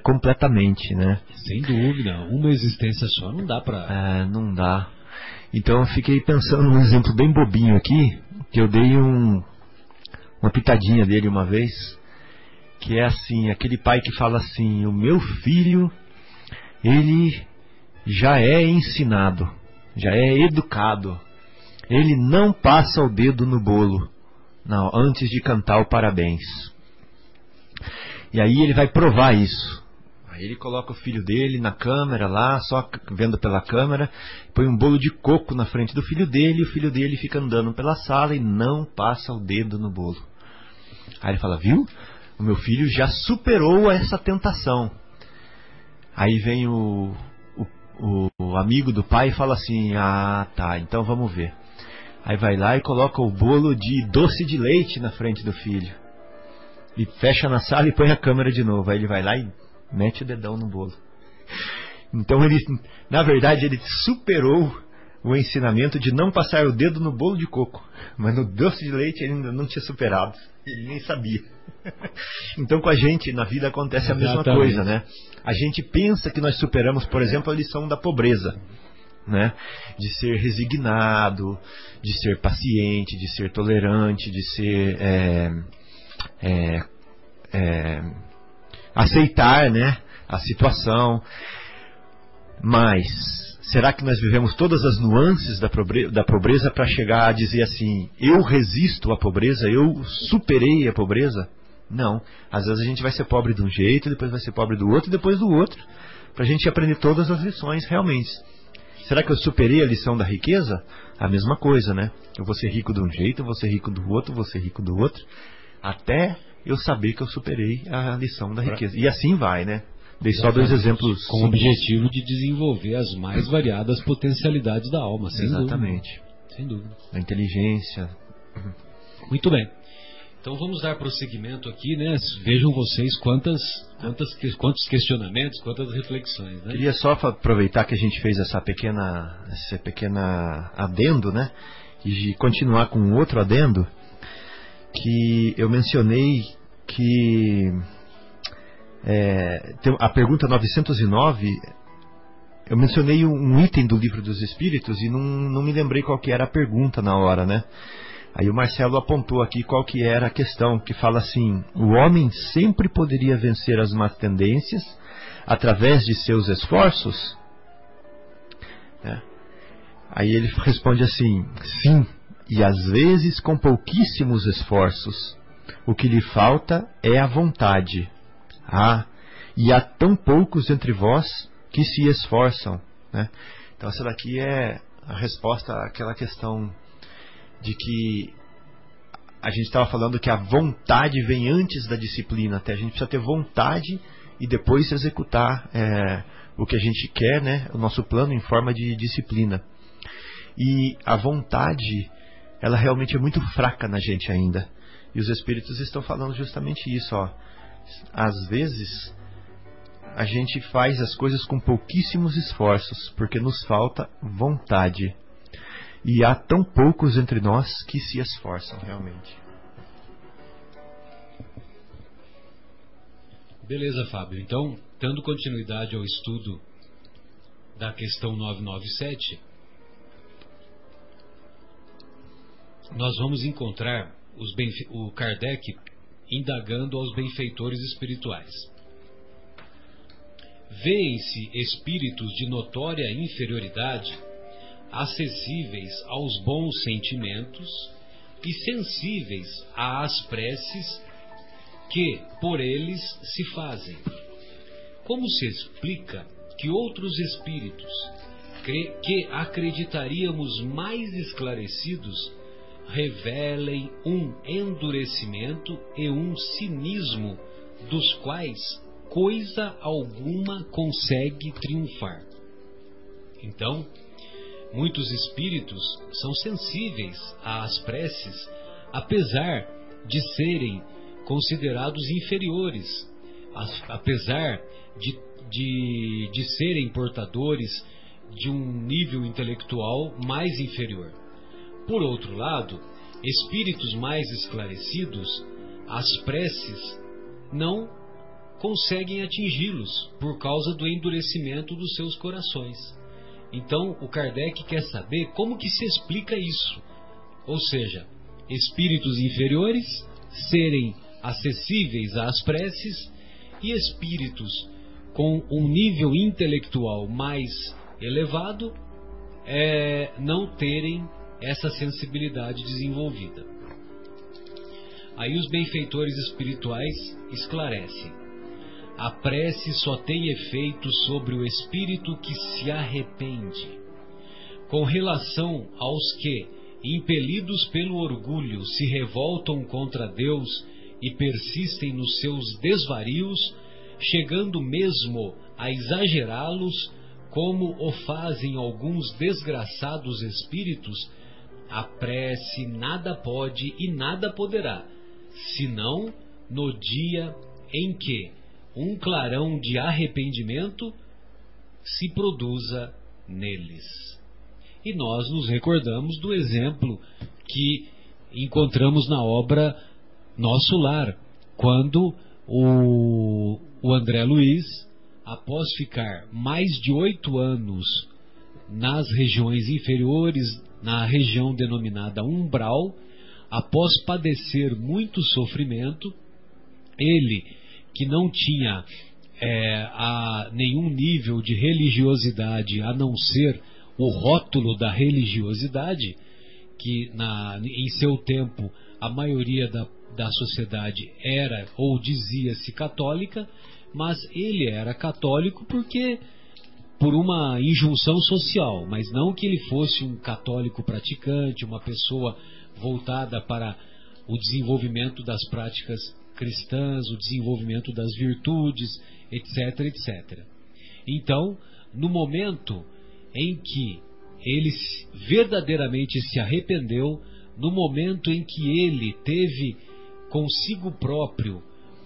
completamente, né? Sem dúvida. Uma existência só não dá para... não dá. Então eu fiquei pensando num exemplo bem bobinho aqui, que eu dei uma pitadinha dele uma vez, que é assim, aquele pai que fala assim: o meu filho, ele já é ensinado, já é educado, ele não passa o dedo no bolo antes de cantar o parabéns. E aí ele vai provar isso. Aí ele coloca o filho dele na câmera lá, só vendo pela câmera, põe um bolo de coco na frente do filho dele, e o filho dele fica andando pela sala e não passa o dedo no bolo. Aí ele fala: viu? O meu filho já superou essa tentação. Aí vem o amigo do pai e fala assim: tá, então vamos ver. Aí vai lá e coloca o bolo de doce de leite na frente do filho. E fecha na sala e põe a câmera de novo. Aí ele vai lá e mete o dedão no bolo. Então ele, na verdade, ele superou o ensinamento de não passar o dedo no bolo de coco. Mas no doce de leite ele ainda não tinha superado. Ele nem sabia. Então com a gente na vida acontece a mesma coisa, né? A gente pensa que nós superamos, por exemplo, a lição da pobreza. né? De ser resignado, de ser paciente, de ser tolerante, de ser aceitar, né, a situação. Mas será que nós vivemos todas as nuances da pobreza para chegar a dizer assim: eu resisto à pobreza, eu superei a pobreza? Não. Às vezes a gente vai ser pobre de um jeito, depois vai ser pobre do outro, e depois do outro, para a gente aprender todas as lições realmente. Será que eu superei a lição da riqueza? A mesma coisa, né? Eu vou ser rico de um jeito, eu vou ser rico do outro, vou ser rico do outro, até eu saber que eu superei a lição da riqueza. E assim vai, né? Dei só 2 exemplos. Com o objetivo de desenvolver as mais variadas potencialidades da alma, sem Exatamente. dúvida. Sem dúvida. A inteligência. Muito bem. Então vamos dar prosseguimento aqui, né? Vejam vocês quantos questionamentos, quantas reflexões, né? Queria só aproveitar que a gente fez esse pequena adendo, né? E continuar com um outro adendo, que eu mencionei que a pergunta 909, eu mencionei um item do Livro dos Espíritos e não me lembrei qual que era a pergunta na hora, né? Aí o Marcelo apontou aqui qual que era a questão, que fala assim: o homem sempre poderia vencer as más tendências através de seus esforços? Aí ele responde assim: sim, e às vezes com pouquíssimos esforços. O que lhe falta é a vontade. E há tão poucos entre vós que se esforçam, né? Então essa daqui é a resposta àquela questão de que a gente estava falando que a vontade vem antes da disciplina. Até a gente precisa ter vontade e depois executar o que a gente quer, né? O nosso plano em forma de disciplina. E a vontade, ela realmente é muito fraca na gente ainda. E os espíritos estão falando justamente isso, ó. Às vezes a gente faz as coisas com pouquíssimos esforços, porque nos falta vontade. E há tão poucos entre nós que se esforçam realmente. Beleza, Fábio. Então, dando continuidade ao estudo da questão 997, nós vamos encontrar o Kardec indagando aos benfeitores espirituais. Veem-se espíritos de notória inferioridade, acessíveis aos bons sentimentos e sensíveis às preces que por eles se fazem. Como se explica que outros espíritos que acreditaríamos mais esclarecidos revelem um endurecimento e um cinismo dos quais coisa alguma consegue triunfar? Então, muitos espíritos são sensíveis às preces, apesar de serem considerados inferiores, apesar de serem portadores de um nível intelectual mais inferior. Por outro lado, espíritos mais esclarecidos, as preces não conseguem atingi-los por causa do endurecimento dos seus corações. Então, o Kardec quer saber como que se explica isso. Ou seja, espíritos inferiores serem acessíveis às preces e espíritos com um nível intelectual mais elevado não terem essa sensibilidade desenvolvida. Aí os benfeitores espirituais esclarecem: a prece só tem efeito sobre o espírito que se arrepende. Com relação aos que, impelidos pelo orgulho, se revoltam contra Deus e persistem nos seus desvarios, chegando mesmo a exagerá-los, como o fazem alguns desgraçados espíritos, a prece nada pode e nada poderá, senão no dia em que um clarão de arrependimento se produza neles. E nós nos recordamos do exemplo que encontramos na obra Nosso Lar, quando o André Luiz, após ficar mais de 8 anos nas regiões inferiores, na região denominada umbral, após padecer muito sofrimento, ele, que não tinha nenhum nível de religiosidade a não ser o rótulo da religiosidade, que em seu tempo a maioria da sociedade era ou dizia-se católica, mas ele era católico por uma injunção social, mas não que ele fosse um católico praticante, uma pessoa voltada para o desenvolvimento das práticas cristãs, o desenvolvimento das virtudes, etc, etc. Então, no momento em que ele verdadeiramente se arrependeu, no momento em que ele teve consigo próprio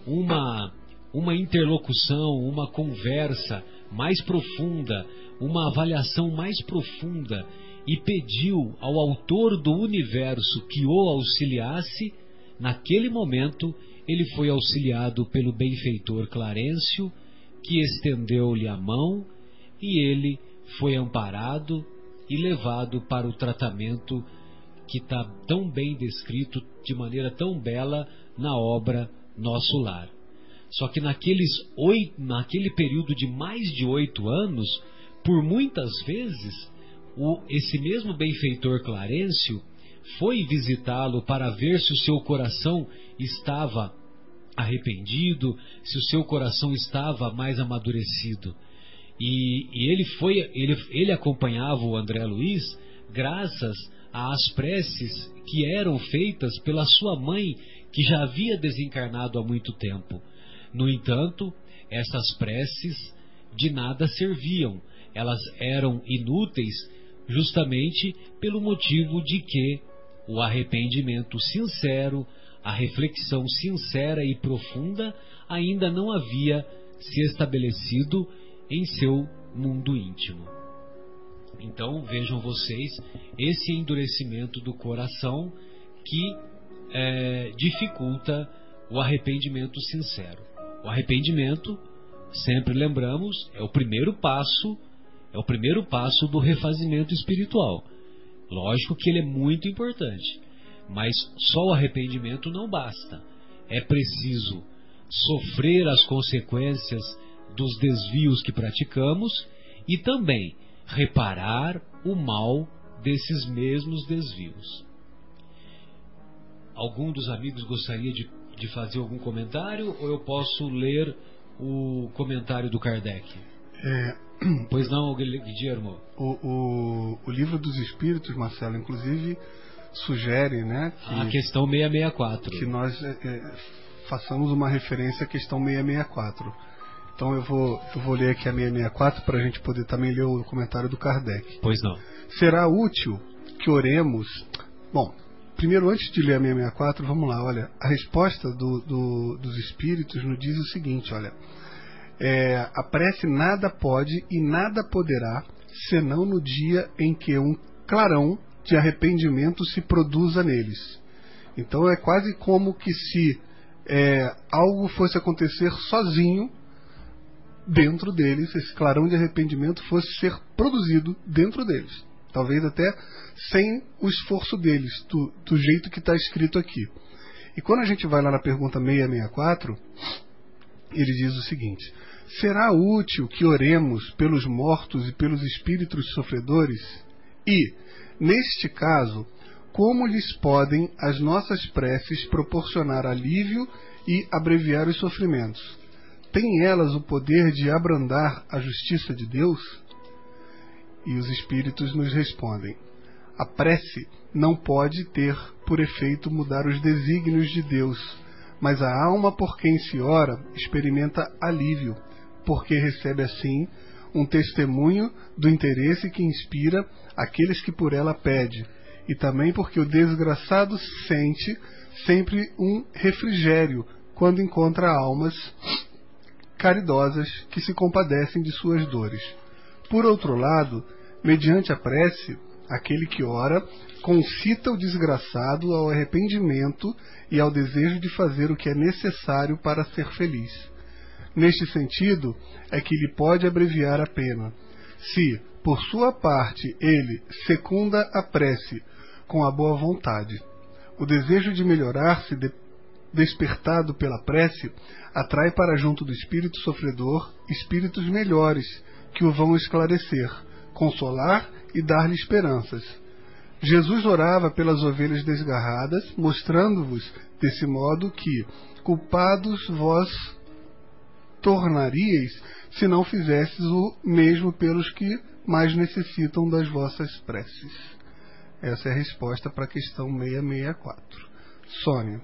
uma interlocução, uma conversa mais profunda, uma avaliação mais profunda, e pediu ao autor do universo que o auxiliasse, naquele momento ele foi auxiliado pelo benfeitor Clarencio, que estendeu-lhe a mão, e ele foi amparado e levado para o tratamento que está tão bem descrito, de maneira tão bela, na obra Nosso Lar. Só que naquele período de mais de 8 anos, por muitas vezes, esse mesmo benfeitor Clarencio foi visitá-lo para ver se o seu coração estava arrependido, se o seu coração estava mais amadurecido. E ele acompanhava o André Luiz graças às preces que eram feitas pela sua mãe, que já havia desencarnado há muito tempo. No entanto, essas preces de nada serviam, elas eram inúteis justamente pelo motivo de que o arrependimento sincero, a reflexão sincera e profunda ainda não havia se estabelecido em seu mundo íntimo. Então vejam vocês esse endurecimento do coração que dificulta o arrependimento sincero. O arrependimento, sempre lembramos, é o primeiro passo do refazimento espiritual. Lógico que ele é muito importante, mas só o arrependimento não basta. É preciso sofrer as consequências dos desvios que praticamos e também reparar o mal desses mesmos desvios. Algum dos amigos gostaria de fazer algum comentário, ou eu posso ler o comentário do Kardec? Pois não, Guilhermo? O Livro dos Espíritos, Marcelo, inclusive sugere, né, que a questão 664, que nós façamos uma referência à questão 664. Então eu vou ler aqui a 664 para a gente poder também ler o comentário do Kardec. Pois não. Será útil que oremos... Bom, primeiro, antes de ler a 664, vamos lá, olha, a resposta dos Espíritos nos diz o seguinte, olha, a prece nada pode e nada poderá, senão no dia em que um clarão de arrependimento se produza neles. Então é quase como que se algo fosse acontecer sozinho dentro deles, esse clarão de arrependimento fosse ser produzido dentro deles. Talvez até sem o esforço deles, do jeito que está escrito aqui. E quando a gente vai lá na pergunta 664, ele diz o seguinte: será útil que oremos pelos mortos e pelos espíritos sofredores? E, neste caso, como lhes podem as nossas preces proporcionar alívio e abreviar os sofrimentos? Têm elas o poder de abrandar a justiça de Deus? E os espíritos nos respondem: a prece não pode ter por efeito mudar os desígnios de Deus, mas a alma por quem se ora experimenta alívio, porque recebe assim um testemunho do interesse que inspira aqueles que por ela pede, e também porque o desgraçado sente sempre um refrigério quando encontra almas caridosas que se compadecem de suas dores. Por outro lado, mediante a prece, aquele que ora concita o desgraçado ao arrependimento e ao desejo de fazer o que é necessário para ser feliz. Neste sentido, é que lhe pode abreviar a pena. Se, por sua parte, ele secunda a prece com a boa vontade, o desejo de melhorar-se despertado pela prece atrai para junto do espírito sofredor espíritos melhores que o vão esclarecer, consolar e dar-lhe esperanças. Jesus orava pelas ovelhas desgarradas, mostrando-vos desse modo que culpados vós tornaríeis se não fizesses o mesmo pelos que mais necessitam das vossas preces. Essa é a resposta para a questão 664. Sônia.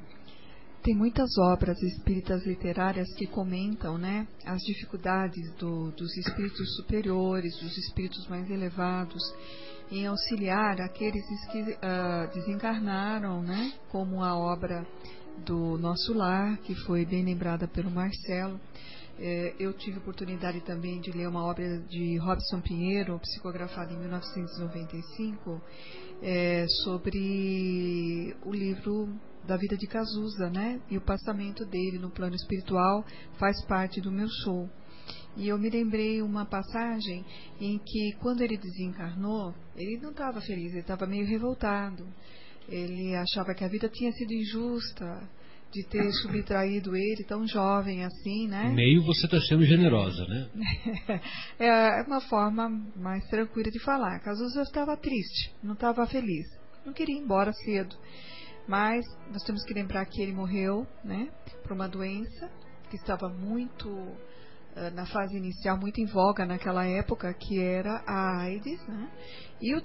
Tem muitas obras espíritas literárias que comentam, né, as dificuldades dos espíritos superiores, dos espíritos mais elevados, em auxiliar aqueles que desencarnaram, né, como a obra do Nosso Lar, que foi bem lembrada pelo Marcelo. Eu tive oportunidade também de ler uma obra de Robson Pinheiro, psicografada em 1995, sobre o livro da vida de Cazuza, né? E o passamento dele no plano espiritual faz parte do meu show. E eu me lembrei uma passagem em que, quando ele desencarnou, ele não estava feliz, ele estava meio revoltado. Ele achava que a vida tinha sido injusta de ter subtraído ele tão jovem assim, né? Meio você está sendo generosa, né? É uma forma mais tranquila de falar. Cazuza estava triste, não estava feliz, não queria ir embora cedo. Mas nós temos que lembrar que ele morreu, né, por uma doença que estava muito, na fase inicial, muito em voga naquela época, que era a AIDS, né? E os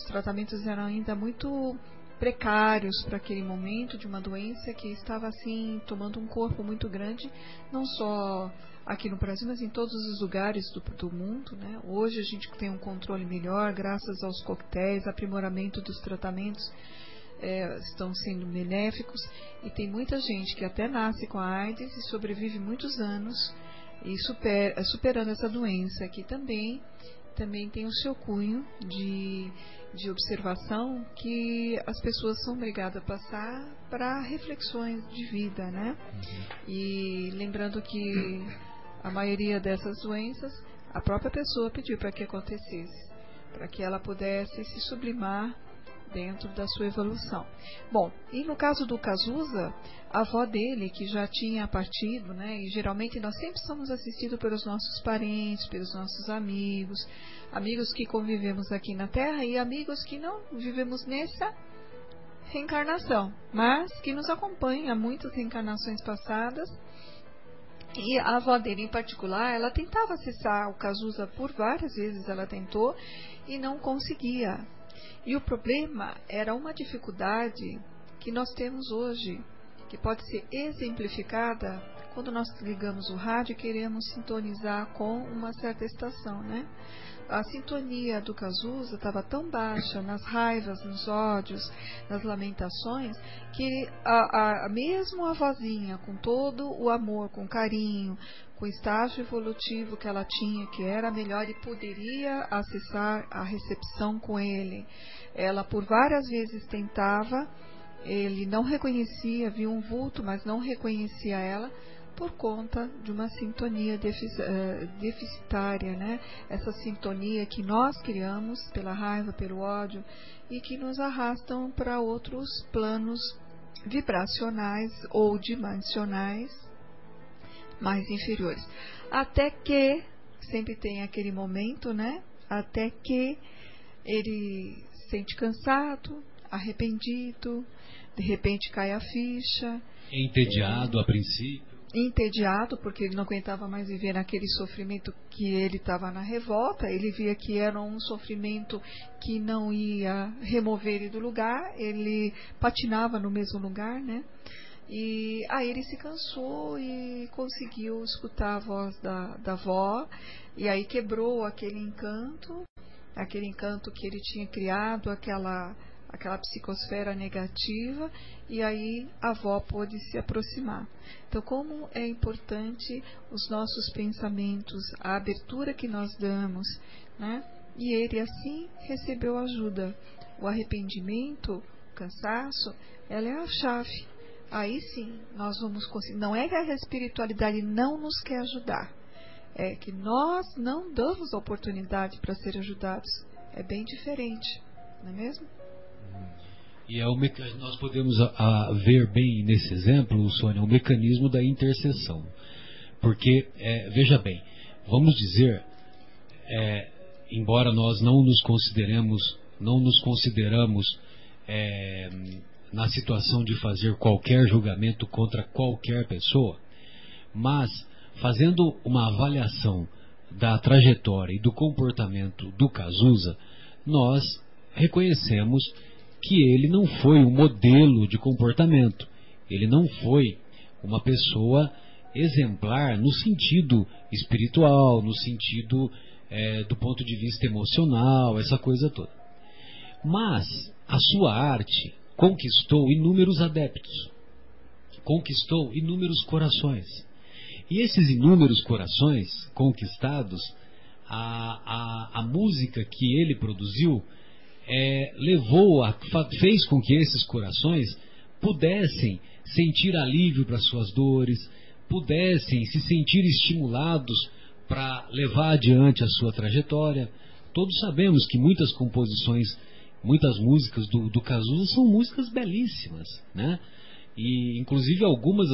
tratamentos eram ainda muito precários para aquele momento de uma doença que estava assim tomando um corpo muito grande, não só aqui no Brasil, mas em todos os lugares do mundo, né? Hoje a gente tem um controle melhor graças aos coquetéis, aprimoramento dos tratamentos. Estão sendo benéficos, e tem muita gente que até nasce com a AIDS e sobrevive muitos anos e superando essa doença, que também tem o seu cunho de observação que as pessoas são obrigadas a passar para reflexões de vida, né? E lembrando que a maioria dessas doenças a própria pessoa pediu para que acontecesse, para que ela pudesse se sublimar dentro da sua evolução. Bom, e no caso do Cazuza, a avó dele, que já tinha partido, né, e geralmente nós sempre somos assistidos pelos nossos parentes, pelos nossos amigos que convivemos aqui na Terra e amigos que não vivemos nessa reencarnação, mas que nos acompanham há muitas reencarnações passadas. E a avó dele em particular, ela tentava acessar o Cazuza por várias vezes, ela tentou e não conseguia. E o problema era uma dificuldade que nós temos hoje, que pode ser exemplificada quando nós ligamos o rádio e queremos sintonizar com uma certa estação, né? A sintonia do Cazuza estava tão baixa nas raivas, nos ódios, nas lamentações, que mesmo a vozinha, com todo o amor, com carinho, com o estágio evolutivo que ela tinha, que era melhor e poderia acessar a recepção com ele, ela por várias vezes tentava, ele não reconhecia, via um vulto, mas não reconhecia ela, por conta de uma sintonia deficitária, né? Essa sintonia que nós criamos pela raiva, pelo ódio, e que nos arrastam para outros planos vibracionais ou dimensionais mais inferiores. Até que, sempre tem aquele momento, né? Até que ele se sente cansado, arrependido, de repente cai a ficha. Entediado a princípio. Entediado, porque ele não aguentava mais viver naquele sofrimento que ele estava na revolta. Ele via que era um sofrimento que não ia remover ele do lugar, ele patinava no mesmo lugar, né? E aí ele se cansou e conseguiu escutar a voz da avó, e aí quebrou aquele encanto que ele tinha criado, aquela psicosfera negativa, e aí a avó pôde se aproximar. Então, como é importante os nossos pensamentos, a abertura que nós damos, né? E ele assim recebeu ajuda. O arrependimento, o cansaço, ela é a chave. Aí sim, nós vamos conseguir. Não é que a espiritualidade não nos quer ajudar. é que nós não damos oportunidade para ser ajudados. É bem diferente, não é mesmo? E nós podemos ver bem nesse exemplo, Sônia, o mecanismo da intercessão. Porque, veja bem, vamos dizer, embora nós não nos consideramos na situação de fazer qualquer julgamento contra qualquer pessoa, mas fazendo uma avaliação da trajetória e do comportamento do Cazuza, nós reconhecemos que ele não foi um modelo de comportamento, ele não foi uma pessoa exemplar no sentido espiritual, no sentido do ponto de vista emocional, essa coisa toda. Mas a sua arte conquistou inúmeros adeptos, conquistou inúmeros corações. E esses inúmeros corações conquistados, a música que ele produziu fez com que esses corações pudessem sentir alívio para suas dores, pudessem se sentir estimulados para levar adiante a sua trajetória. Todos sabemos que muitas composições, muitas músicas do Cazuza são músicas belíssimas, né? E inclusive algumas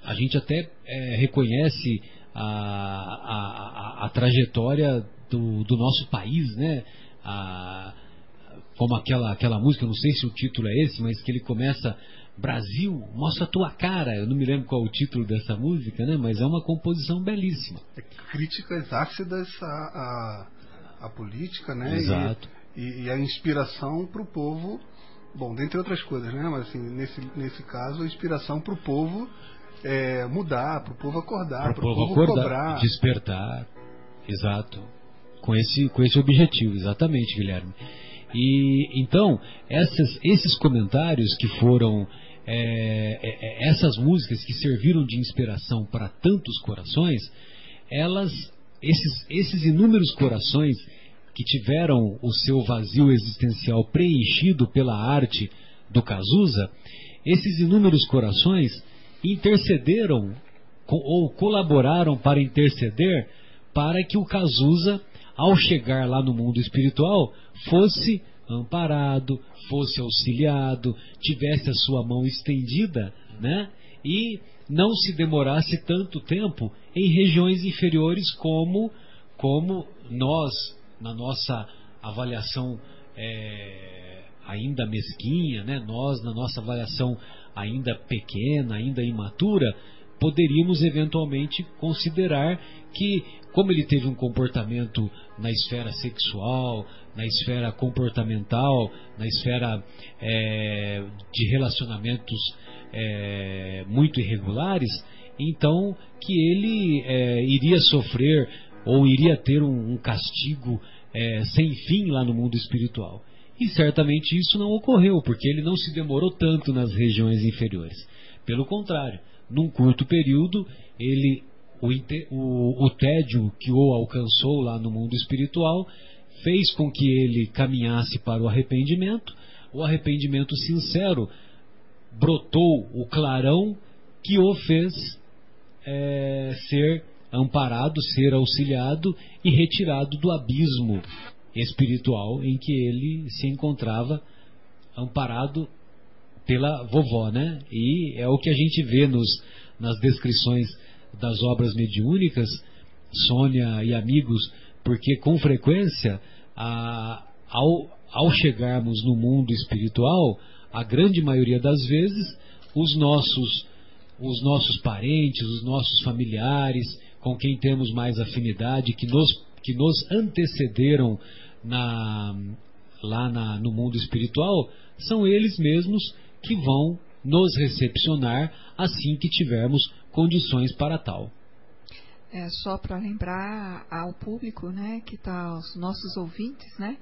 a gente até reconhece a trajetória do nosso país, né? Como aquela música, não sei se o título é esse, mas que ele começa: Brasil, mostra a tua cara. Eu não me lembro qual é o título dessa música, né? Mas é uma composição belíssima. Críticas ácidas à política, né? Exato. E a inspiração para o povo, bom, dentre outras coisas, né? Mas assim, nesse caso, a inspiração para o povo mudar, para o povo acordar, para o povo cobrar, despertar. Exato. Com esse objetivo, exatamente, Guilherme. E então, esses comentários que foram, essas músicas que serviram de inspiração para tantos corações, esses inúmeros corações que tiveram o seu vazio existencial preenchido pela arte do Cazuza, esses inúmeros corações intercederam ou colaboraram para interceder para que o Cazuza, ao chegar lá no mundo espiritual, fosse amparado, fosse auxiliado, tivesse a sua mão estendida, né? E não se demorasse tanto tempo em regiões inferiores como nós, na nossa avaliação ainda mesquinha, né? Nós, na nossa avaliação ainda pequena, ainda imatura, poderíamos eventualmente considerar que, como ele teve um comportamento na esfera sexual, na esfera comportamental, na esfera de relacionamentos muito irregulares, então que ele iria sofrer ou iria ter um castigo sem fim lá no mundo espiritual. E certamente isso não ocorreu, porque ele não se demorou tanto nas regiões inferiores. Pelo contrário, num curto período, o tédio que o alcançou lá no mundo espiritual fez com que ele caminhasse para o arrependimento sincero, brotou o clarão que o fez ser amparado, ser auxiliado e retirado do abismo espiritual em que ele se encontrava, amparado pela vovó, né? E é o que a gente vê nas descrições das obras mediúnicas, Sônia e amigos, porque com frequência, ao chegarmos no mundo espiritual, a grande maioria das vezes, os nossos parentes, os nossos familiares, com quem temos mais afinidade, que nos antecederam no mundo espiritual, são eles mesmos que vão nos recepcionar assim que tivermos condições para tal. Só para lembrar ao público, né, que está os nossos ouvintes, né,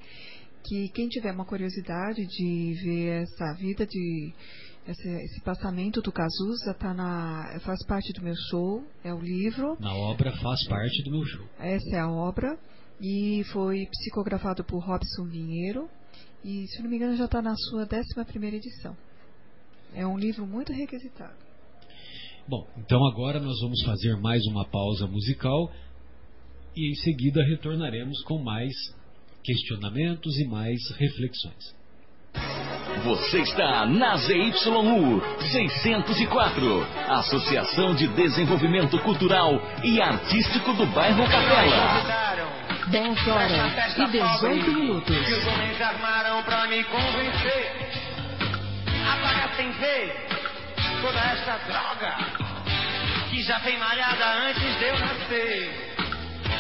que quem tiver uma curiosidade de ver essa vida esse passamento do Cazuza faz parte do meu show, é o livro. Na obra faz parte do meu show. Essa é a obra e foi psicografado por Robson Vinheiro e, se não me engano, já está na sua 11ª edição. É um livro muito requisitado. Bom, então agora nós vamos fazer mais uma pausa musical e em seguida retornaremos com mais questionamentos e mais reflexões. Você está na ZYU 604, Associação de Desenvolvimento Cultural e Artístico do Bairro Capela. 10 horas e 18 minutos. Que os homens armaram pra me convencer. Apaga sem ver toda essa droga que já vem malhada antes de eu nascer.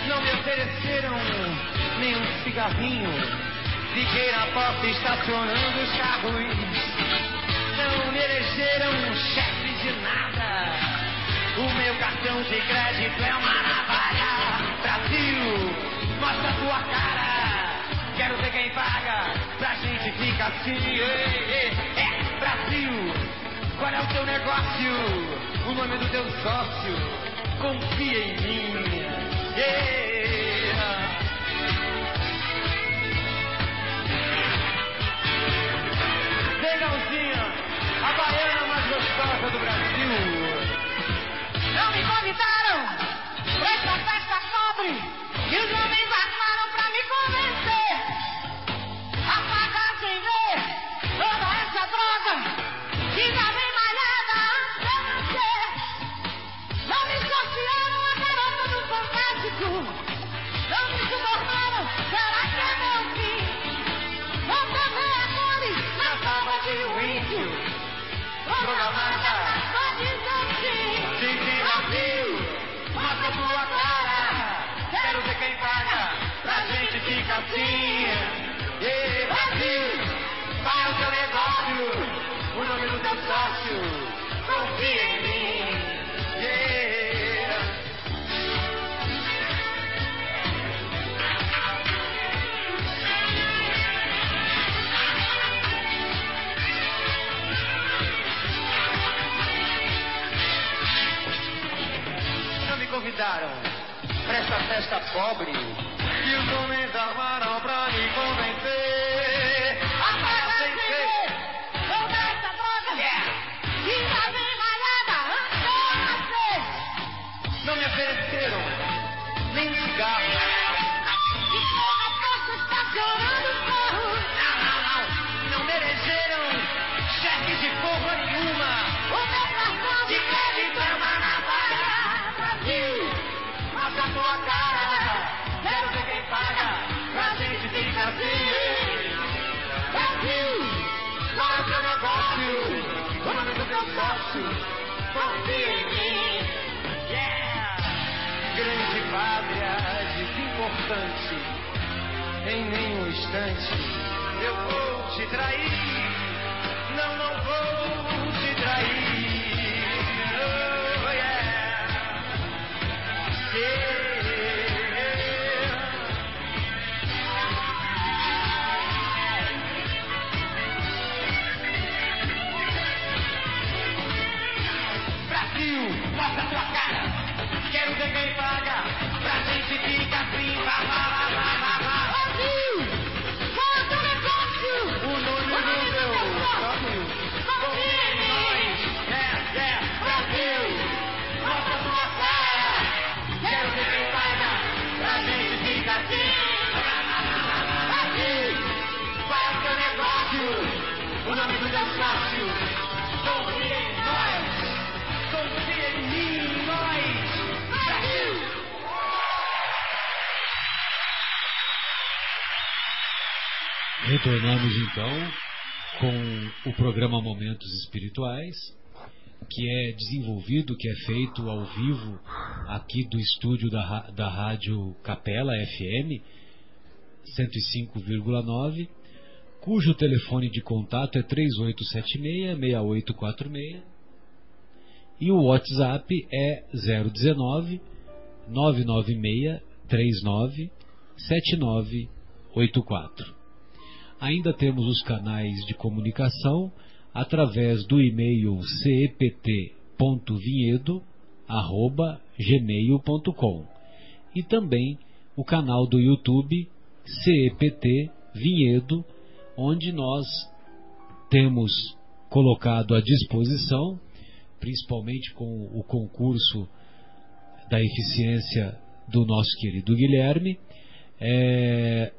Não me ofereceram nenhum cigarrinho. Fiquei na porta estacionando os carros. Não me elegeram chefe de nada. O meu cartão de crédito é uma navalha. Brasil, mostra a tua cara. Quero ver quem paga. Pra gente ficar assim. Brasil, qual é o teu negócio? O nome do teu sócio. Confia em mim. Legalzinha, a baiana mais gostosa do Brasil. Não me convidaram pra essa festa pobre que os homens armaram pra me convencer a pagar sem ver toda essa droga que já vem malhada antes de eu nascer. Não me associaram a garota do Fantástico, não me subornaram, será que é meu fim? Vou também a cores na forma de um índio, programada pra dizer sim. Brasil, mostra a tua cara. Quero ver quem paga. Pra gente ficar assim. Brasil, qual é o teu negócio? O nome do teu sócio. Confia em mim. Convidaram pra essa festa pobre e os homens armaram pra me convencer. Apaga sem ver toda essa droga que já vem malhada antes de eu nascer. Não me ofereceram nem um cigarro. Estou na porta estacionando os carros. Não mereceram cheque de porra nenhuma. O meu cartão de crédito é uma navalha. Mostra a tua cara. Quero ver quem paga. Pra gente ficar assim. Brasil, qual é o teu negócio? O nome do teu sócio. Confia em mim. Grande pátria, desimportante. Em nenhum instante eu vou te trair. Não vou te trair. Brasil, mostra a tua cara. Quero ver quem paga. Pra gente ficar assim. Brasil, qual é o teu negócio? O nome do teu sócio. Confia em nós. Brasil, mostra a tua cara. Quero ver quem paga. Pra gente ficar assim. Brasil, qual é o teu negócio? O nome do teu sócio. Confia em nós. Confia em mim, nós. Brasil. Retornamos então com o programa Momentos Espirituais, que é desenvolvido, que é feito ao vivo aqui do estúdio da Rádio Capela FM 105,9, cujo telefone de contato é 3876-6846 e o WhatsApp é 019 996 39 7984. Ainda temos os canais de comunicação através do e-mail cept.vinhedo@gmail.com e também o canal do YouTube CEPT Vinhedo, onde nós temos colocado à disposição, principalmente com o concurso da eficiência do nosso querido Guilherme,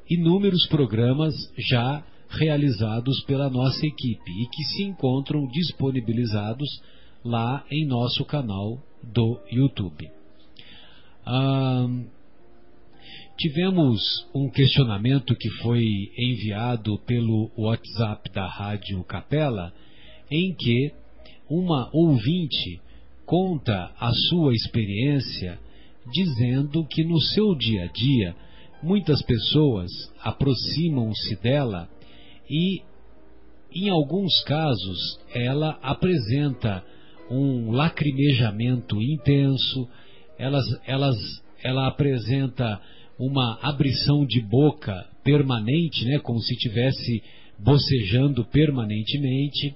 inúmeros programas já realizados pela nossa equipe e que se encontram disponibilizados lá em nosso canal do YouTube. Tivemos um questionamento que foi enviado pelo WhatsApp da Rádio Capela, em que uma ouvinte conta a sua experiência dizendo que no seu dia a dia muitas pessoas aproximam-se dela e, em alguns casos, ela apresenta um lacrimejamento intenso, ela apresenta uma abrição de boca permanente, né, como se estivesse bocejando permanentemente.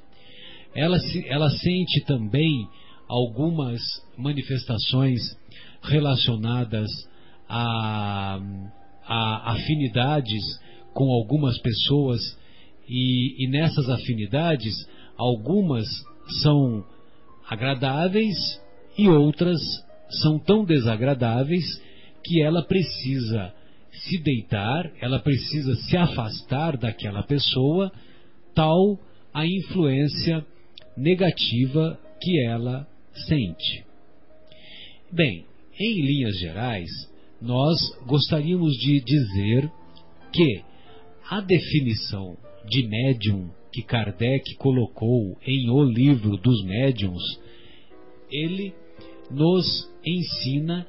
Ela sente também algumas manifestações relacionadas a afinidades com algumas pessoas, e nessas afinidades algumas são agradáveis e outras são tão desagradáveis que ela precisa se deitar, ela precisa se afastar daquela pessoa, tal a influência negativa que ela sente. Bem, em linhas gerais, nós gostaríamos de dizer que a definição de médium que Kardec colocou em O Livro dos Médiuns, ele nos ensina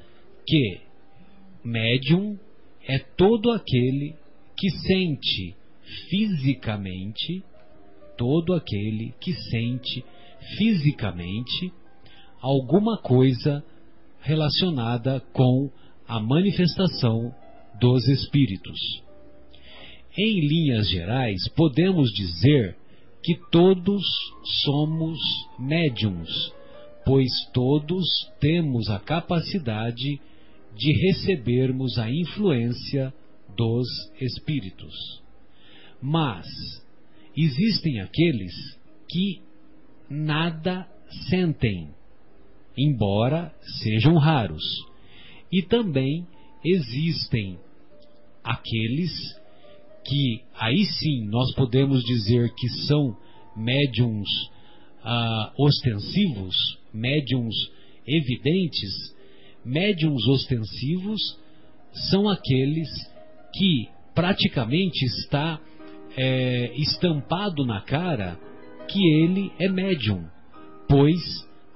que médium é todo aquele que sente fisicamente, alguma coisa relacionada com a manifestação dos espíritos. Em linhas gerais, podemos dizer que todos somos médiums, pois todos temos a capacidade de recebermos a influência dos espíritos. Mas existem aqueles que nada sentem, embora sejam raros. E também existem aqueles que, aí sim, nós podemos dizer que são médiums ostensivos, médiums evidentes. Médiums ostensivos são aqueles que praticamente está estampado na cara que ele é médium, pois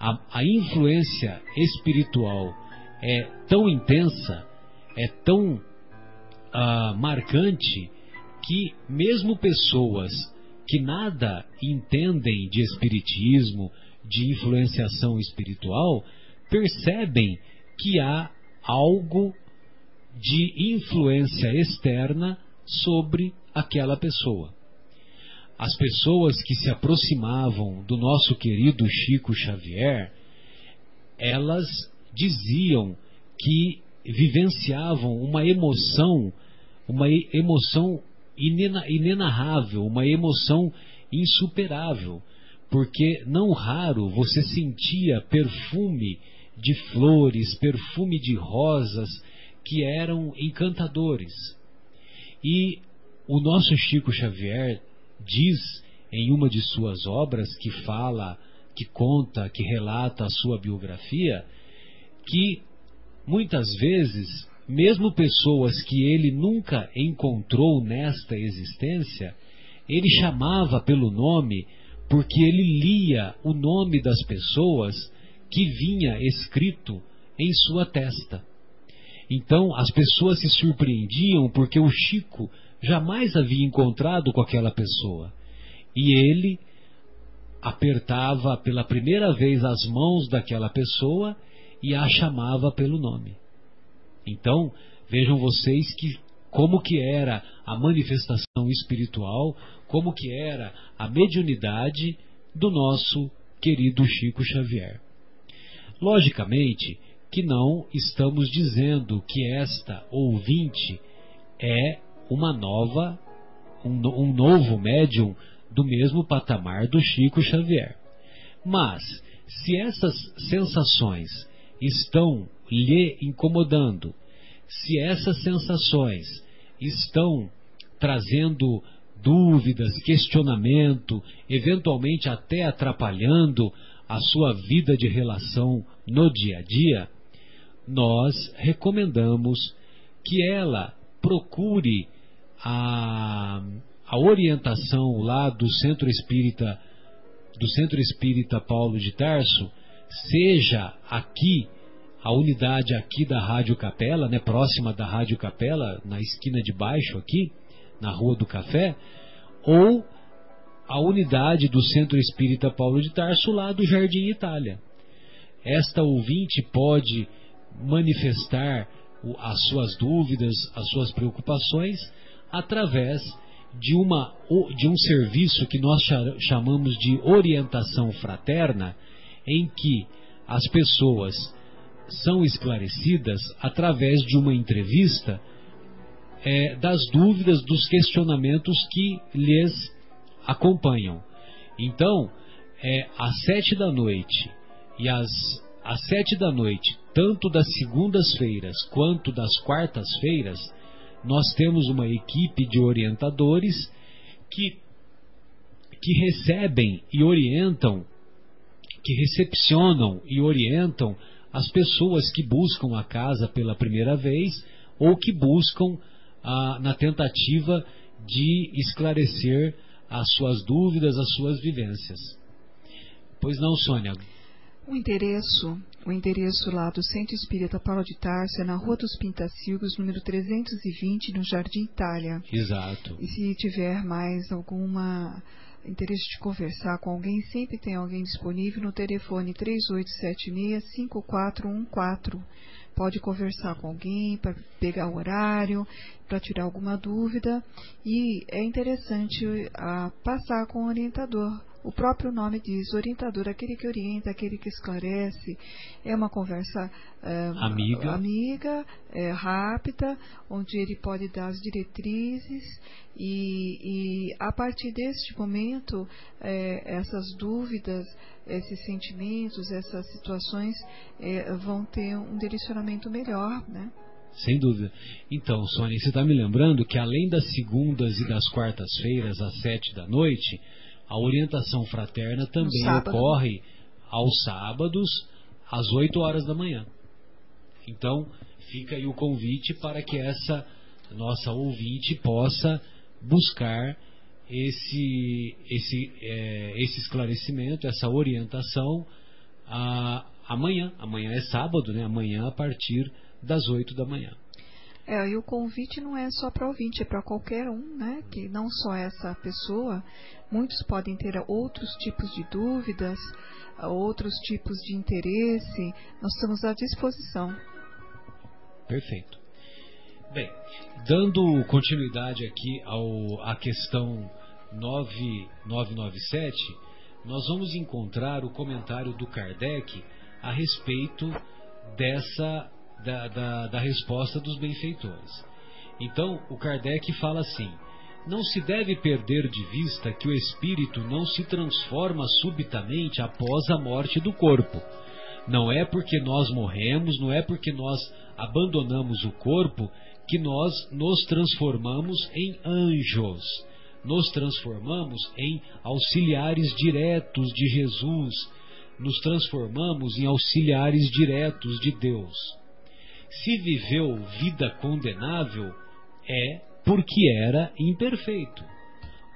a influência espiritual é tão intensa, é tão marcante, que mesmo pessoas que nada entendem de espiritismo, de influenciação espiritual, percebem que há algo de influência externa sobre aquela pessoa. As pessoas que se aproximavam do nosso querido Chico Xavier, elas diziam que vivenciavam uma emoção inenarrável, uma emoção insuperável, porque não raro você sentia perfume de flores, perfume de rosas que eram encantadores. E o nosso Chico Xavier diz em uma de suas obras, que fala, que conta, que relata a sua biografia, que muitas vezes, mesmo pessoas que ele nunca encontrou nesta existência, ele chamava pelo nome, porque ele lia o nome das pessoas que vinha escrito em sua testa. Então as pessoas se surpreendiam porque o Chico jamais havia encontrado com aquela pessoa. E ele apertava pela primeira vez as mãos daquela pessoa e a chamava pelo nome. Então, vejam vocês como que era a manifestação espiritual, como que era a mediunidade do nosso querido Chico Xavier. Logicamente que não estamos dizendo que esta ouvinte é um novo médium do mesmo patamar do Chico Xavier. Mas, se essas sensações estão lhe incomodando, Se essas sensações estão trazendo dúvidas, questionamento, eventualmente até atrapalhando a sua vida de relação no dia a dia, nós recomendamos que ela procure a orientação lá do Centro Espírita Paulo de Tarso, seja aqui, a unidade aqui da Rádio Capela, né, próxima da Rádio Capela, na esquina de baixo aqui, na Rua do Café, ou a unidade do Centro Espírita Paulo de Tarso lá do Jardim Itália. Esta ouvinte pode manifestar as suas dúvidas, as suas preocupações através de um serviço que nós chamamos de orientação fraterna, em que as pessoas são esclarecidas através de uma entrevista das dúvidas, dos questionamentos que lhes acompanham. Então, às 7 da noite e às 7 da noite, tanto das segundas-feiras quanto das quartas-feiras, nós temos uma equipe de orientadores que recebem e orientam, que recepcionam e orientam as pessoas que buscam a casa pela primeira vez ou que buscam na tentativa de esclarecer as suas dúvidas, as suas vivências. Pois não, Sônia? O endereço lá do Centro Espírita Paulo de Tarso é na Rua dos Pintacilgos, número 320, no Jardim Itália. Exato. E se tiver mais alguma interesse de conversar com alguém, sempre tem alguém disponível no telefone 3876-5414. Pode conversar com alguém para pegar o horário, para tirar alguma dúvida. E é interessante passar com o orientador. O próprio nome diz, orientador, aquele que orienta, aquele que esclarece. É uma conversa amiga, rápida, onde ele pode dar as diretrizes e a partir deste momento, essas dúvidas, esses sentimentos, essas situações vão ter um direcionamento melhor, né? Sem dúvida. Então, Sônia, você está me lembrando que além das segundas e das quartas-feiras, às 7 da noite, a orientação fraterna também ocorre aos sábados, às 8 horas da manhã. Então, fica aí o convite para que essa nossa ouvinte possa buscar esse esclarecimento, essa orientação amanhã. Amanhã é sábado, né? Amanhã a partir das 8 da manhã. E o convite não é só para ouvinte, é para qualquer um, né? Que não só essa pessoa, muitos podem ter outros tipos de dúvidas, outros tipos de interesse. Nós estamos à disposição. Perfeito. Bem, dando continuidade aqui à questão 9997, nós vamos encontrar o comentário do Kardec a respeito da resposta dos benfeitores. Então, o Kardec fala assim: não se deve perder de vista que o espírito não se transforma subitamente após a morte do corpo. Não é porque nós morremos, não é porque nós abandonamos o corpo que nós nos transformamos em anjos. Nos transformamos em auxiliares diretos de Jesus. Nos transformamos em auxiliares diretos de Deus. Se viveu vida condenável, é porque era imperfeito.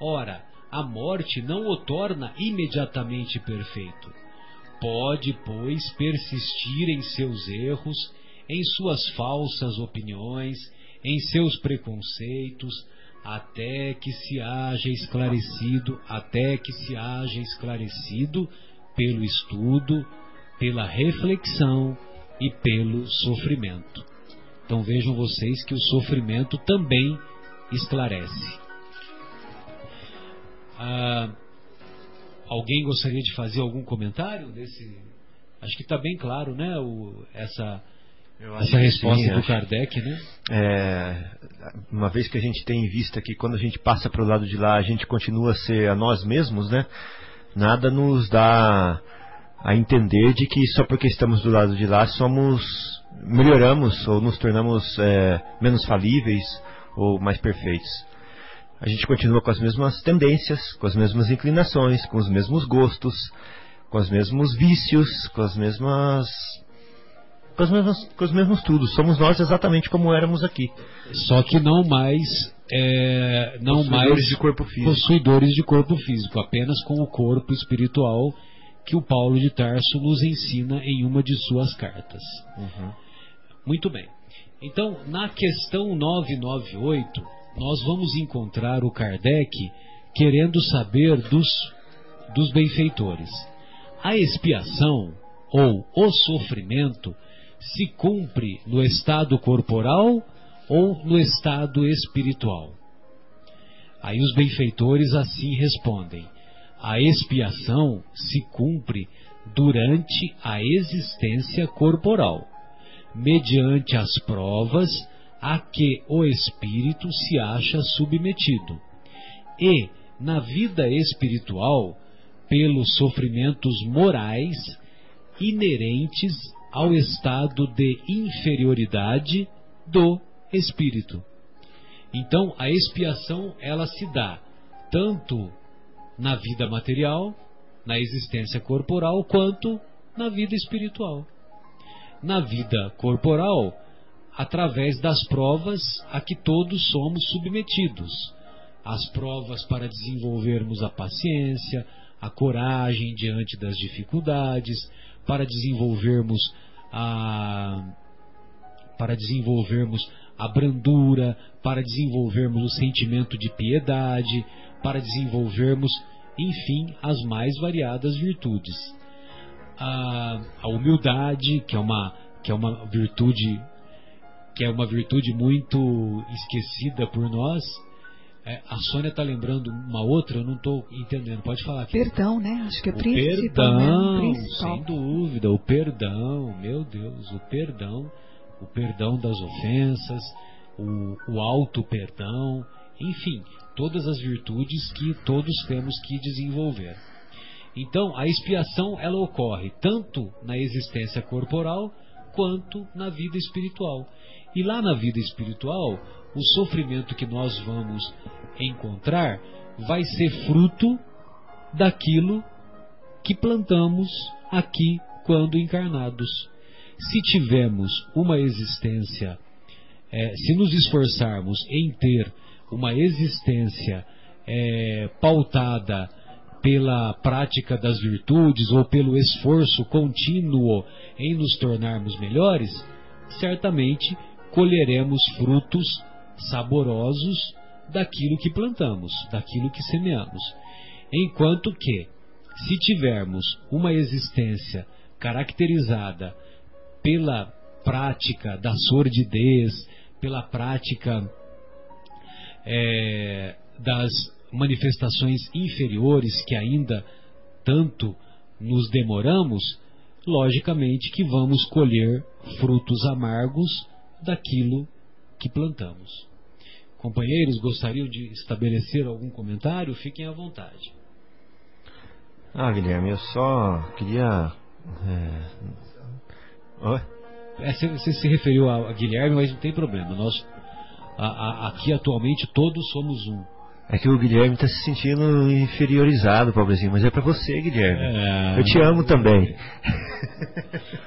Ora, a morte não o torna imediatamente perfeito. Pode, pois, persistir em seus erros, em suas falsas opiniões, em seus preconceitos, até que se haja esclarecido pelo estudo, pela reflexão e pelo sofrimento. Então vejam vocês que o sofrimento também esclarece. Alguém gostaria de fazer algum comentário desse? Acho que está bem claro, né? Essa resposta sim, do Kardec, né? Uma vez que a gente tem em vista que quando a gente passa para o lado de lá a gente continua a ser a nós mesmos, né? Nada nos dá a entender de que só porque estamos do lado de lá somos melhoramos ou nos tornamos menos falíveis ou mais perfeitos. A gente continua com as mesmas tendências, com as mesmas inclinações, com os mesmos gostos, com os mesmos vícios, com os mesmos tudo. Somos nós exatamente como éramos aqui. Só que não mais possuidores de corpo físico. Possuidores de corpo físico, apenas com o corpo espiritual, que o Paulo de Tarso nos ensina em uma de suas cartas. Muito bem. Então, na questão 998, nós vamos encontrar o Kardec querendo saber dos benfeitores. A expiação ou o sofrimento se cumpre no estado corporal ou no estado espiritual? Aí os benfeitores assim respondem: a expiação se cumpre durante a existência corporal, mediante as provas a que o espírito se acha submetido, e na vida espiritual pelos sofrimentos morais inerentes ao estado de inferioridade do espírito. Então, a expiação ela se dá tanto na vida material, na existência corporal, quanto na vida espiritual. Na vida corporal, através das provas a que todos somos submetidos. As provas para desenvolvermos a paciência, a coragem diante das dificuldades, para desenvolvermos a brandura, para desenvolvermos o sentimento de piedade, para desenvolvermos, enfim, as mais variadas virtudes. A humildade, que é uma virtude muito esquecida por nós. A Sônia está lembrando uma outra, eu não estou entendendo. Pode falar aqui. Perdão, né? Acho que é principal. Sem dúvida, o perdão, meu Deus, o perdão das ofensas, o auto-perdão, enfim, todas as virtudes que todos temos que desenvolver. Então, a expiação ela ocorre tanto na existência corporal quanto na vida espiritual. E lá na vida espiritual, o sofrimento que nós vamos encontrar vai ser fruto daquilo que plantamos aqui quando encarnados. Se tivermos uma existência, se nos esforçarmos em ter uma existência pautada pela prática das virtudes ou pelo esforço contínuo em nos tornarmos melhores, certamente colheremos frutos saborosos daquilo que plantamos, daquilo que semeamos. Enquanto que, se tivermos uma existência caracterizada pela prática da sordidez, pela prática das manifestações inferiores que ainda tanto nos demoramos, logicamente que vamos colher frutos amargos daquilo que plantamos. Companheiros, gostariam de estabelecer algum comentário? Fiquem à vontade. Guilherme, eu só queria... Você se referiu a Guilherme, mas não tem problema. Nós, aqui atualmente, todos somos um. É que o Guilherme está se sentindo inferiorizado, pobrezinho, mas é para você, Guilherme. Eu te amo também.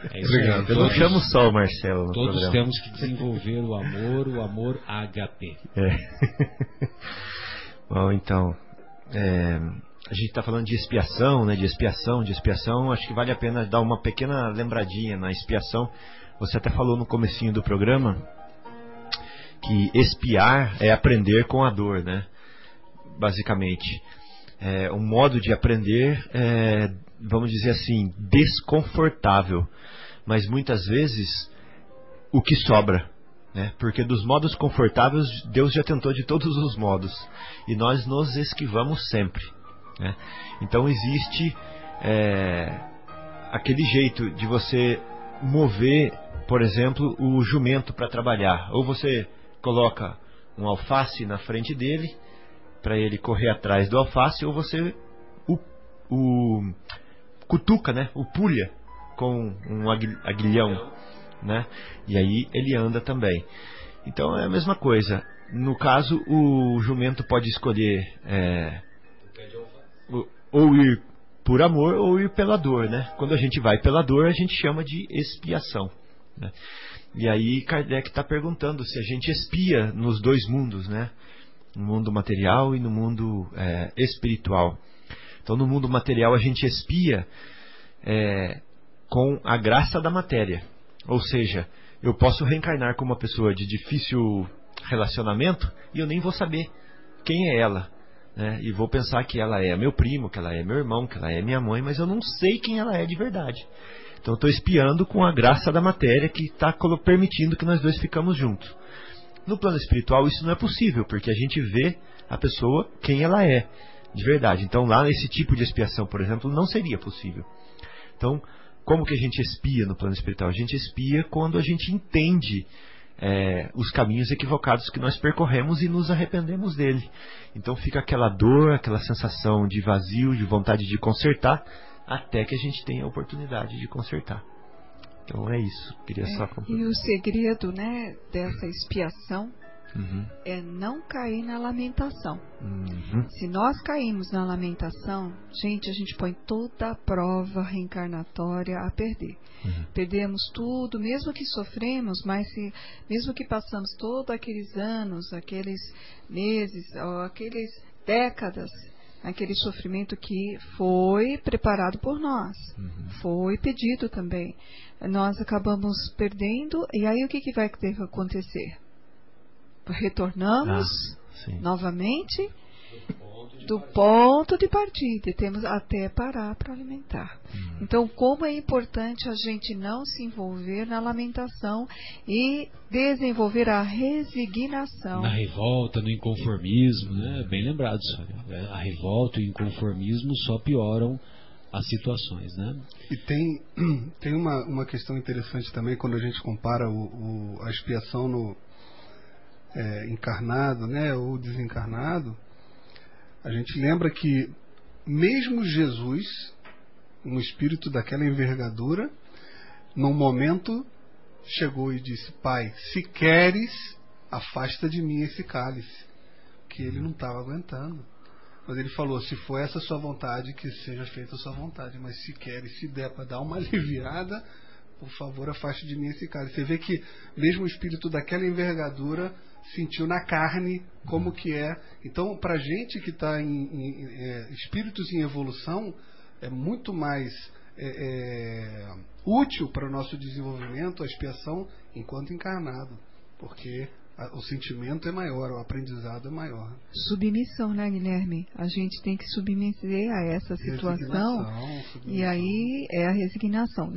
Obrigado. Eu não chamo só o Marcelo no todos programa. Temos que desenvolver o amor HP. Bom, então, a gente está falando de expiação, né? De expiação. Acho que vale a pena dar uma pequena lembradinha na expiação. Você até falou no comecinho do programa que expiar é aprender com a dor, né? Basicamente, um modo de aprender, vamos dizer assim, desconfortável, mas muitas vezes o que sobra, né? Porque dos modos confortáveis Deus já tentou de todos os modos e nós nos esquivamos sempre, né? Então existe aquele jeito de você mover, por exemplo, o jumento para trabalhar. Ou você coloca um alface na frente dele para ele correr atrás do alface, ou você o cutuca, né? O pulha com um aguilhão, né? E aí ele anda também. Então é a mesma coisa. No caso, o jumento pode escolher ou ir por amor ou ir pela dor, né? Quando a gente vai pela dor, a gente chama de expiação, né? E aí Kardec está perguntando se a gente expia nos dois mundos, né? No mundo material e no mundo espiritual. Então, no mundo material, a gente expia com a graça da matéria. Ou seja, eu posso reencarnar como uma pessoa de difícil relacionamento e eu nem vou saber quem é ela, né? E vou pensar que ela é meu primo, que ela é meu irmão, que ela é minha mãe, mas eu não sei quem ela é de verdade. Então, eu estou espiando com a graça da matéria que está permitindo que nós dois ficamos juntos. No plano espiritual, isso não é possível, porque a gente vê a pessoa quem ela é de verdade. Então, lá nesse tipo de expiação, por exemplo, não seria possível. Então, como que a gente expia no plano espiritual? A gente expia quando a gente entende os caminhos equivocados que nós percorremos e nos arrependemos dele. Então fica aquela dor, aquela sensação de vazio, de vontade de consertar, até que a gente tenha a oportunidade de consertar. Então é isso. Queria só e o segredo, né, dessa expiação é não cair na lamentação. Se nós caímos na lamentação, gente, a gente põe toda a prova reencarnatória a perder. Perdemos tudo, mesmo que sofremos, mas mesmo que passamos todos aqueles anos, aqueles meses, ou aqueles décadas, aquele sofrimento que foi preparado por nós, foi pedido também. Nós acabamos perdendo, e aí o que vai ter que acontecer? Retornamos novamente do ponto de partida e temos até parar para alimentar. Então, como é importante a gente não se envolver na lamentação e desenvolver a resignação. Na revolta, no inconformismo, né? Bem lembrado, Sônia. A revolta e o inconformismo só pioram as situações, né? E tem uma questão interessante também quando a gente compara a expiação no encarnado, né, ou desencarnado. A gente lembra que mesmo Jesus, um espírito daquela envergadura, num momento chegou e disse: Pai, se queres, afasta de mim esse cálice, que ele não estava aguentando. Mas ele falou: se for essa a sua vontade, que seja feita a sua vontade, mas se queres, se der para dar uma aliviada, por favor, afaste de mim esse cálice. Você vê que mesmo o espírito daquela envergadura sentiu na carne como que é. Então, para a gente que está em espíritos em evolução, é muito mais útil para o nosso desenvolvimento a expiação enquanto encarnado, porque o sentimento é maior, o aprendizado é maior. Submissão, né, Guilherme? A gente tem que submeter a essa situação, e aí é a resignação.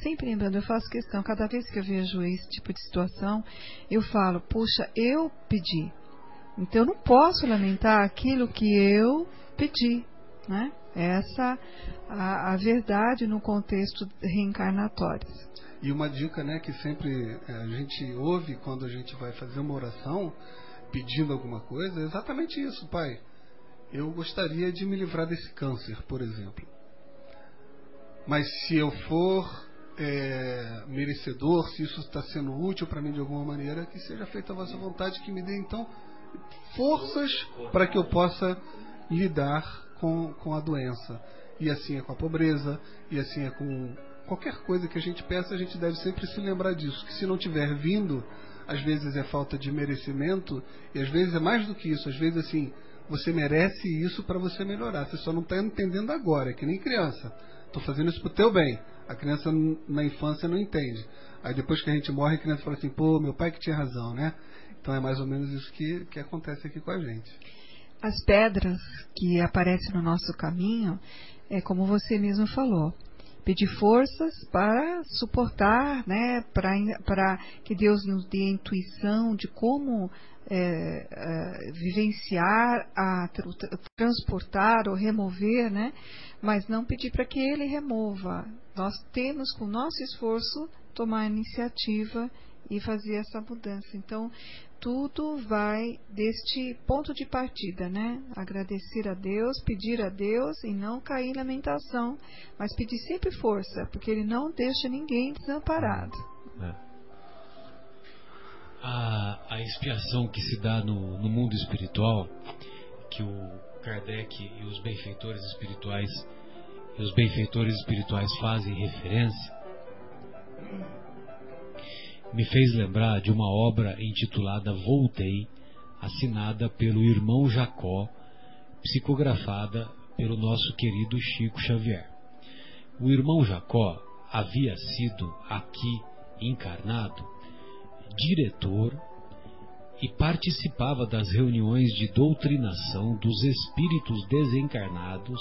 Sempre lembrando, eu faço questão, cada vez que eu vejo esse tipo de situação, eu falo: puxa, eu pedi, então eu não posso lamentar aquilo que eu pedi, né? Essa a verdade no contexto reencarnatório. E uma dica, né, que sempre a gente ouve quando a gente vai fazer uma oração pedindo alguma coisa, é exatamente isso: Pai, eu gostaria de me livrar desse câncer, por exemplo. Mas se eu for merecedor, se isso está sendo útil para mim de alguma maneira, que seja feita a vossa vontade, que me dê então forças para que eu possa lidar com a doença. E assim é com a pobreza, e assim é com qualquer coisa que a gente peça. A gente deve sempre se lembrar disso, que se não tiver vindo, às vezes é falta de merecimento, e às vezes é mais do que isso. Às vezes, assim, você merece isso para você melhorar, você só não está entendendo agora. É que nem criança: estou fazendo isso para o teu bem. A criança na infância não entende. Aí depois que a gente morre, a criança fala assim: pô, meu pai que tinha razão, né? Então é mais ou menos isso que acontece aqui com a gente. As pedras que aparecem no nosso caminho, é como você mesmo falou, pedir forças para suportar, né, para que Deus nos dê a intuição de como vivenciar, transportar ou remover, né, mas não pedir para que Ele remova. Nós temos, com o nosso esforço, tomar a iniciativa e fazer essa mudança. Então, tudo vai deste ponto de partida, né? Agradecer a Deus, pedir a Deus e não cair em lamentação, mas pedir sempre força, porque Ele não deixa ninguém desamparado, né? A expiação que se dá no mundo espiritual, que o Kardec e os benfeitores espirituais fazem referência, me fez lembrar de uma obra intitulada Voltei, assinada pelo irmão Jacó, psicografada pelo nosso querido Chico Xavier. O irmão Jacó havia sido aqui encarnado diretor e participava das reuniões de doutrinação dos espíritos desencarnados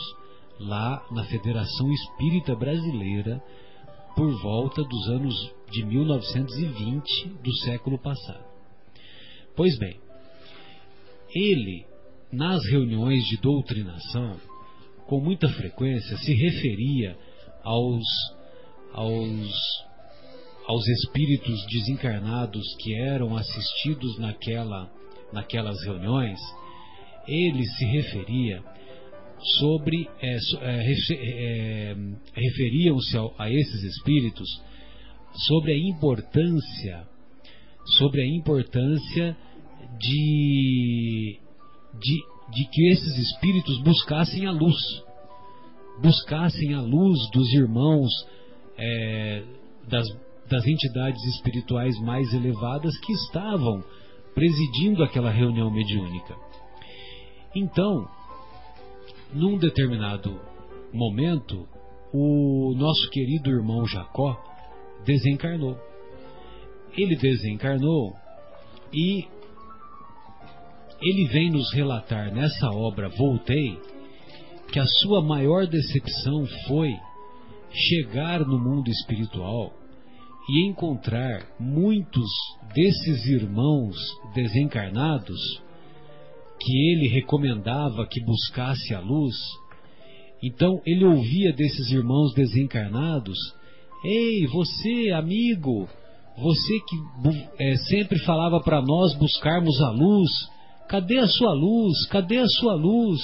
lá na Federação Espírita Brasileira por volta dos anos de 1920 do século passado. Pois bem, ele, nas reuniões de doutrinação, com muita frequência se referia aos espíritos desencarnados que eram assistidos naquelas reuniões. Ele se referia referiam-se a esses espíritos sobre a importância de que esses espíritos buscassem a luz dos irmãos, das entidades espirituais mais elevadas que estavam presidindo aquela reunião mediúnica. Então, num determinado momento, o nosso querido irmão Jacó desencarnou. Ele desencarnou e ele vem nos relatar nessa obra Voltei que a sua maior decepção foi chegar no mundo espiritual e encontrar muitos desses irmãos desencarnados que ele recomendava que buscasse a luz. Então ele ouvia desses irmãos desencarnados: ei, você, amigo, você que sempre falava para nós buscarmos a luz, cadê a sua luz? Cadê a sua luz?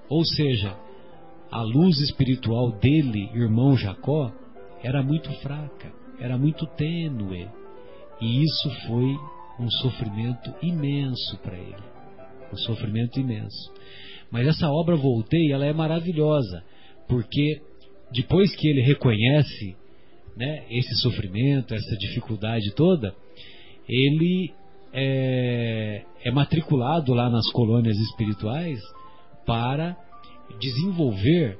Ou seja, a luz espiritual dele, irmão Jacó, era muito fraca, era muito tênue, e isso foi um sofrimento imenso para ele, um sofrimento imenso. Mas essa obra Voltei, ela é maravilhosa, porque depois que ele reconhece, né, esse sofrimento, essa dificuldade toda, ele é matriculado lá nas colônias espirituais para desenvolver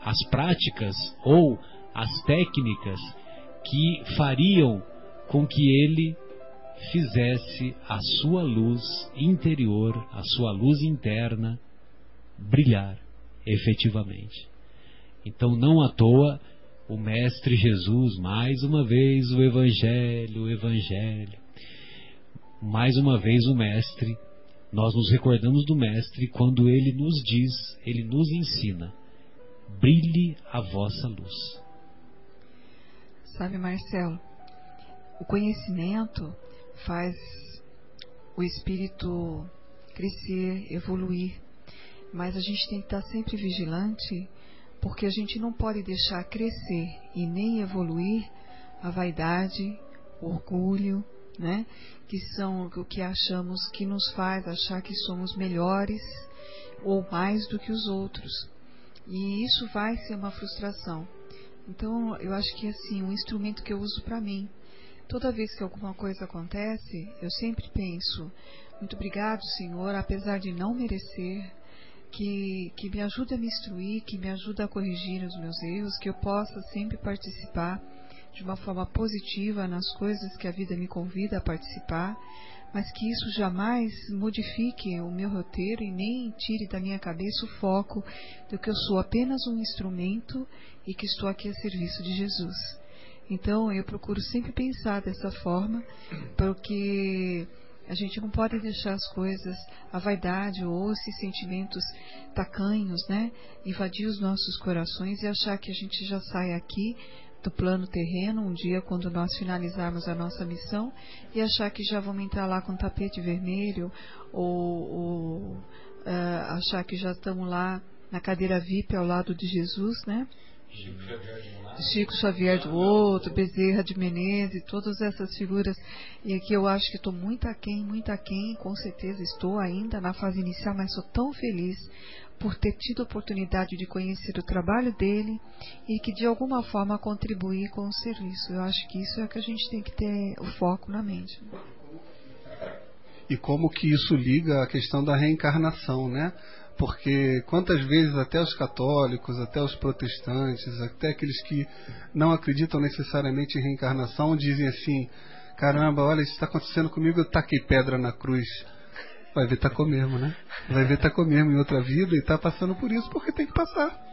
as práticas ou as técnicas que fariam com que ele fizesse a sua luz interior, a sua luz interna brilhar efetivamente. Então, não à toa, o Mestre Jesus, mais uma vez o Evangelho, mais uma vez o Mestre, nós nos recordamos do Mestre quando ele nos diz, ele nos ensina: brilhe a vossa luz. Sabe, Marcelo, o conhecimento faz o espírito crescer, evoluir, mas a gente tem que estar sempre vigilante, porque a gente não pode deixar crescer e nem evoluir a vaidade, o orgulho, né? Que são o que achamos que nos faz achar que somos melhores ou mais do que os outros. E isso vai ser uma frustração. Então, eu acho que assim, um instrumento que eu uso para mim, toda vez que alguma coisa acontece, eu sempre penso: muito obrigado, Senhor, apesar de não merecer, que me ajuda a me instruir, que me ajuda a corrigir os meus erros, que eu possa sempre participar de uma forma positiva nas coisas que a vida me convida a participar, mas que isso jamais modifique o meu roteiro e nem tire da minha cabeça o foco de que eu sou apenas um instrumento e que estou aqui a serviço de Jesus. Então eu procuro sempre pensar dessa forma, porque a gente não pode deixar as coisas, a vaidade ou esses sentimentos tacanhos, né, invadir os nossos corações e achar que a gente já sai aqui do plano terreno um dia quando nós finalizarmos a nossa missão e achar que já vamos entrar lá com tapete vermelho ou achar que já estamos lá na cadeira VIP ao lado de Jesus, né? Chico Xavier do outro, Bezerra de Menezes, todas essas figuras. E aqui eu acho que estou muito aquém, com certeza estou ainda na fase inicial, mas sou tão feliz por ter tido a oportunidade de conhecer o trabalho dele e que de alguma forma contribuir com o serviço. Eu acho que isso é que a gente tem que ter o foco na mente. E como que isso liga à questão da reencarnação, né? Porque quantas vezes até os católicos, até os protestantes, até aqueles que não acreditam necessariamente em reencarnação, dizem assim: caramba, olha, isso está acontecendo comigo, eu taquei pedra na cruz. Vai ver, tacou mesmo, né? Vai ver, tacou mesmo em outra vida e está passando por isso porque tem que passar.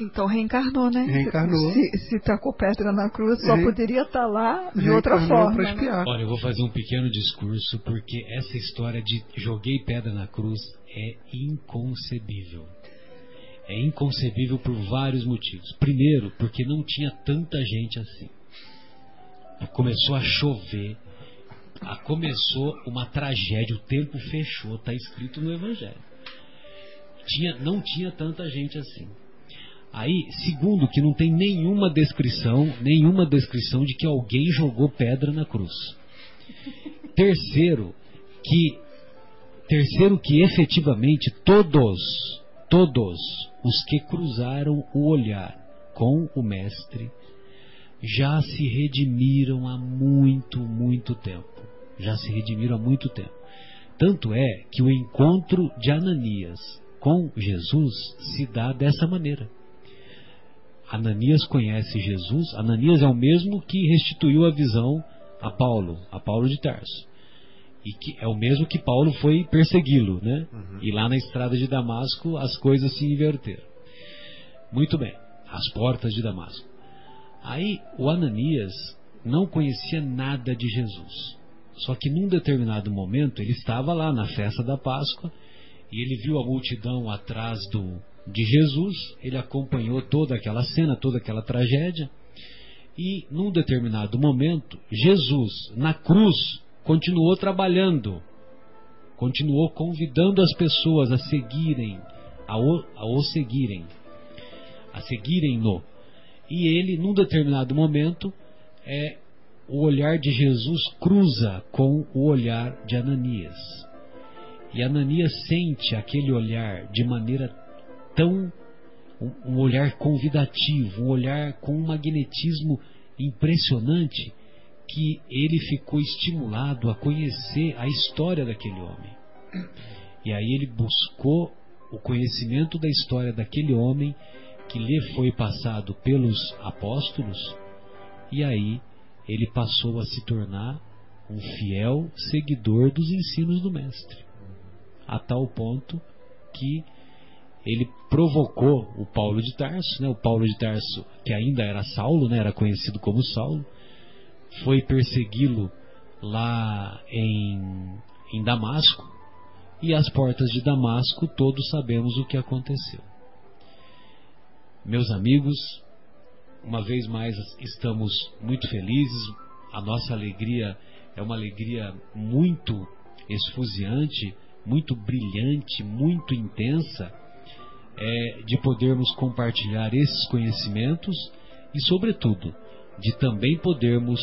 Então reencarnou, né? Reencarnou. Se tacou pedra na cruz, só poderia estar lá de outra forma. Né? Olha, eu vou fazer um pequeno discurso, porque essa história de joguei pedra na cruz é inconcebível. É inconcebível por vários motivos. Primeiro, porque não tinha tanta gente assim. Começou a chover, começou uma tragédia, o tempo fechou, está escrito no Evangelho. Não tinha tanta gente assim. Aí, segundo, que não tem nenhuma descrição de que alguém jogou pedra na cruz. Terceiro, que efetivamente todos os que cruzaram o olhar com o Mestre já se redimiram há muito tempo. Tanto é que o encontro de Ananias com Jesus se dá dessa maneira. Ananias conhece Jesus. Ananias é o mesmo que restituiu a visão a Paulo de Tarso. E que é o mesmo que Paulo foi persegui-lo, né? E lá na estrada de Damasco as coisas se inverteram. Muito bem, as portas de Damasco. Aí o Ananias não conhecia nada de Jesus. Só que num determinado momento ele estava lá na festa da Páscoa e ele viu a multidão atrás de Jesus, ele acompanhou toda aquela cena, toda aquela tragédia, e num determinado momento Jesus na cruz continuou trabalhando, continuou convidando as pessoas a seguirem-no. E ele, num determinado momento, o olhar de Jesus cruza com o olhar de Ananias. E Ananias sente aquele olhar de maneira um olhar convidativo, um olhar com um magnetismo impressionante, que ele ficou estimulado a conhecer a história daquele homem. E aí ele buscou o conhecimento da história daquele homem que lhe foi passado pelos apóstolos, e aí ele passou a se tornar um fiel seguidor dos ensinos do Mestre, a tal ponto que ele provocou o Paulo de Tarso, né? O Paulo de Tarso, que ainda era Saulo, né? Era conhecido como Saulo, foi persegui-lo lá em Damasco, e às portas de Damasco todos sabemos o que aconteceu. Meus amigos, uma vez mais estamos muito felizes. A nossa alegria é uma alegria muito esfuziante, muito brilhante, muito intensa, de podermos compartilhar esses conhecimentos e, sobretudo, de também podermos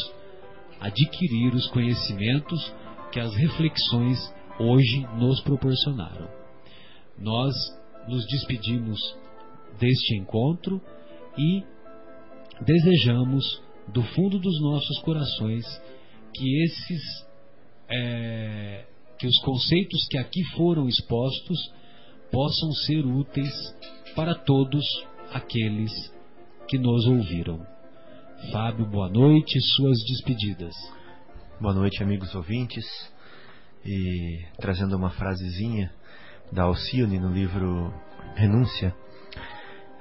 adquirir os conhecimentos que as reflexões hoje nos proporcionaram. Nós nos despedimos deste encontro e desejamos do fundo dos nossos corações que que os conceitos que aqui foram expostos possam ser úteis para todos aqueles que nos ouviram. Fábio, boa noite, suas despedidas. Boa noite, amigos ouvintes. E trazendo uma frasezinha da Alcione no livro Renúncia,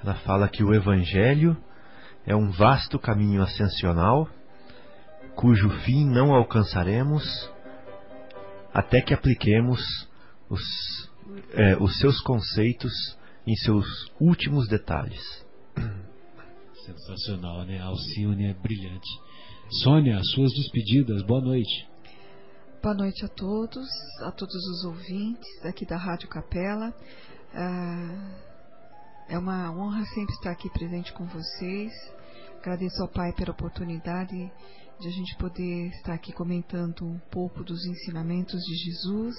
ela fala que o Evangelho é um vasto caminho ascensional, cujo fim não alcançaremos até que apliquemos os seus conceitos em seus últimos detalhes. Sensacional, né? A Alcione é brilhante. Sônia, suas despedidas, boa noite. Boa noite a todos os ouvintes aqui da Rádio Capela. É uma honra sempre estar aqui presente com vocês. Agradeço ao Pai pela oportunidade de a gente poder estar aqui comentando um pouco dos ensinamentos de Jesus,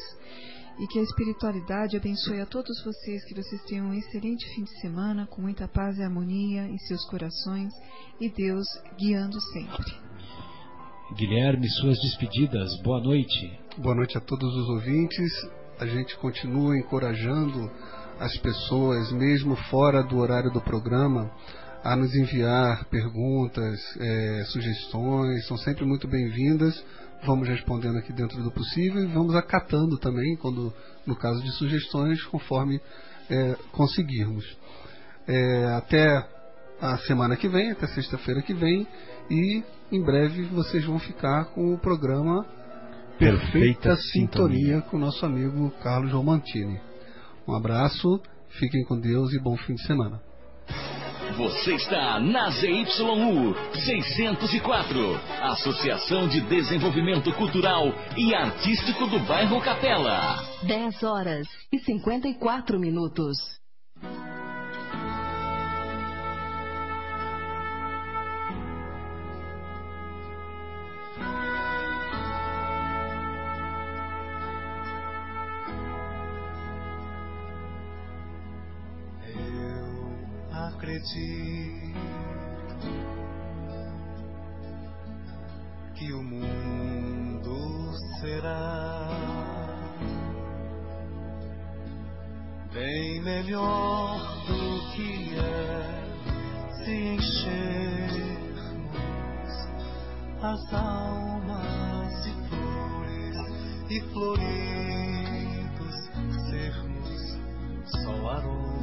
e que a espiritualidade abençoe a todos vocês, que vocês tenham um excelente fim de semana, com muita paz e harmonia em seus corações, e Deus guiando sempre. Guilherme, suas despedidas, boa noite. Boa noite a todos os ouvintes. A gente continua encorajando as pessoas, mesmo fora do horário do programa, a nos enviar perguntas, sugestões, são sempre muito bem-vindas. Vamos respondendo aqui dentro do possível e vamos acatando também, quando, no caso de sugestões, conforme conseguirmos. Até a semana que vem, até sexta-feira que vem, e em breve vocês vão ficar com o programa Perfeita Sintonia com o nosso amigo Carlos Romantini. Um abraço, fiquem com Deus e bom fim de semana. Você está na ZYU 604, Associação de Desenvolvimento Cultural e Artístico do Bairro Capela. 10h54. Acredito que o mundo será bem melhor do que é se enchermos as almas de flores e floridos sermos só aroma.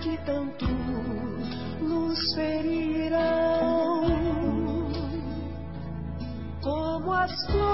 Que tanto nos ferirão, como as flores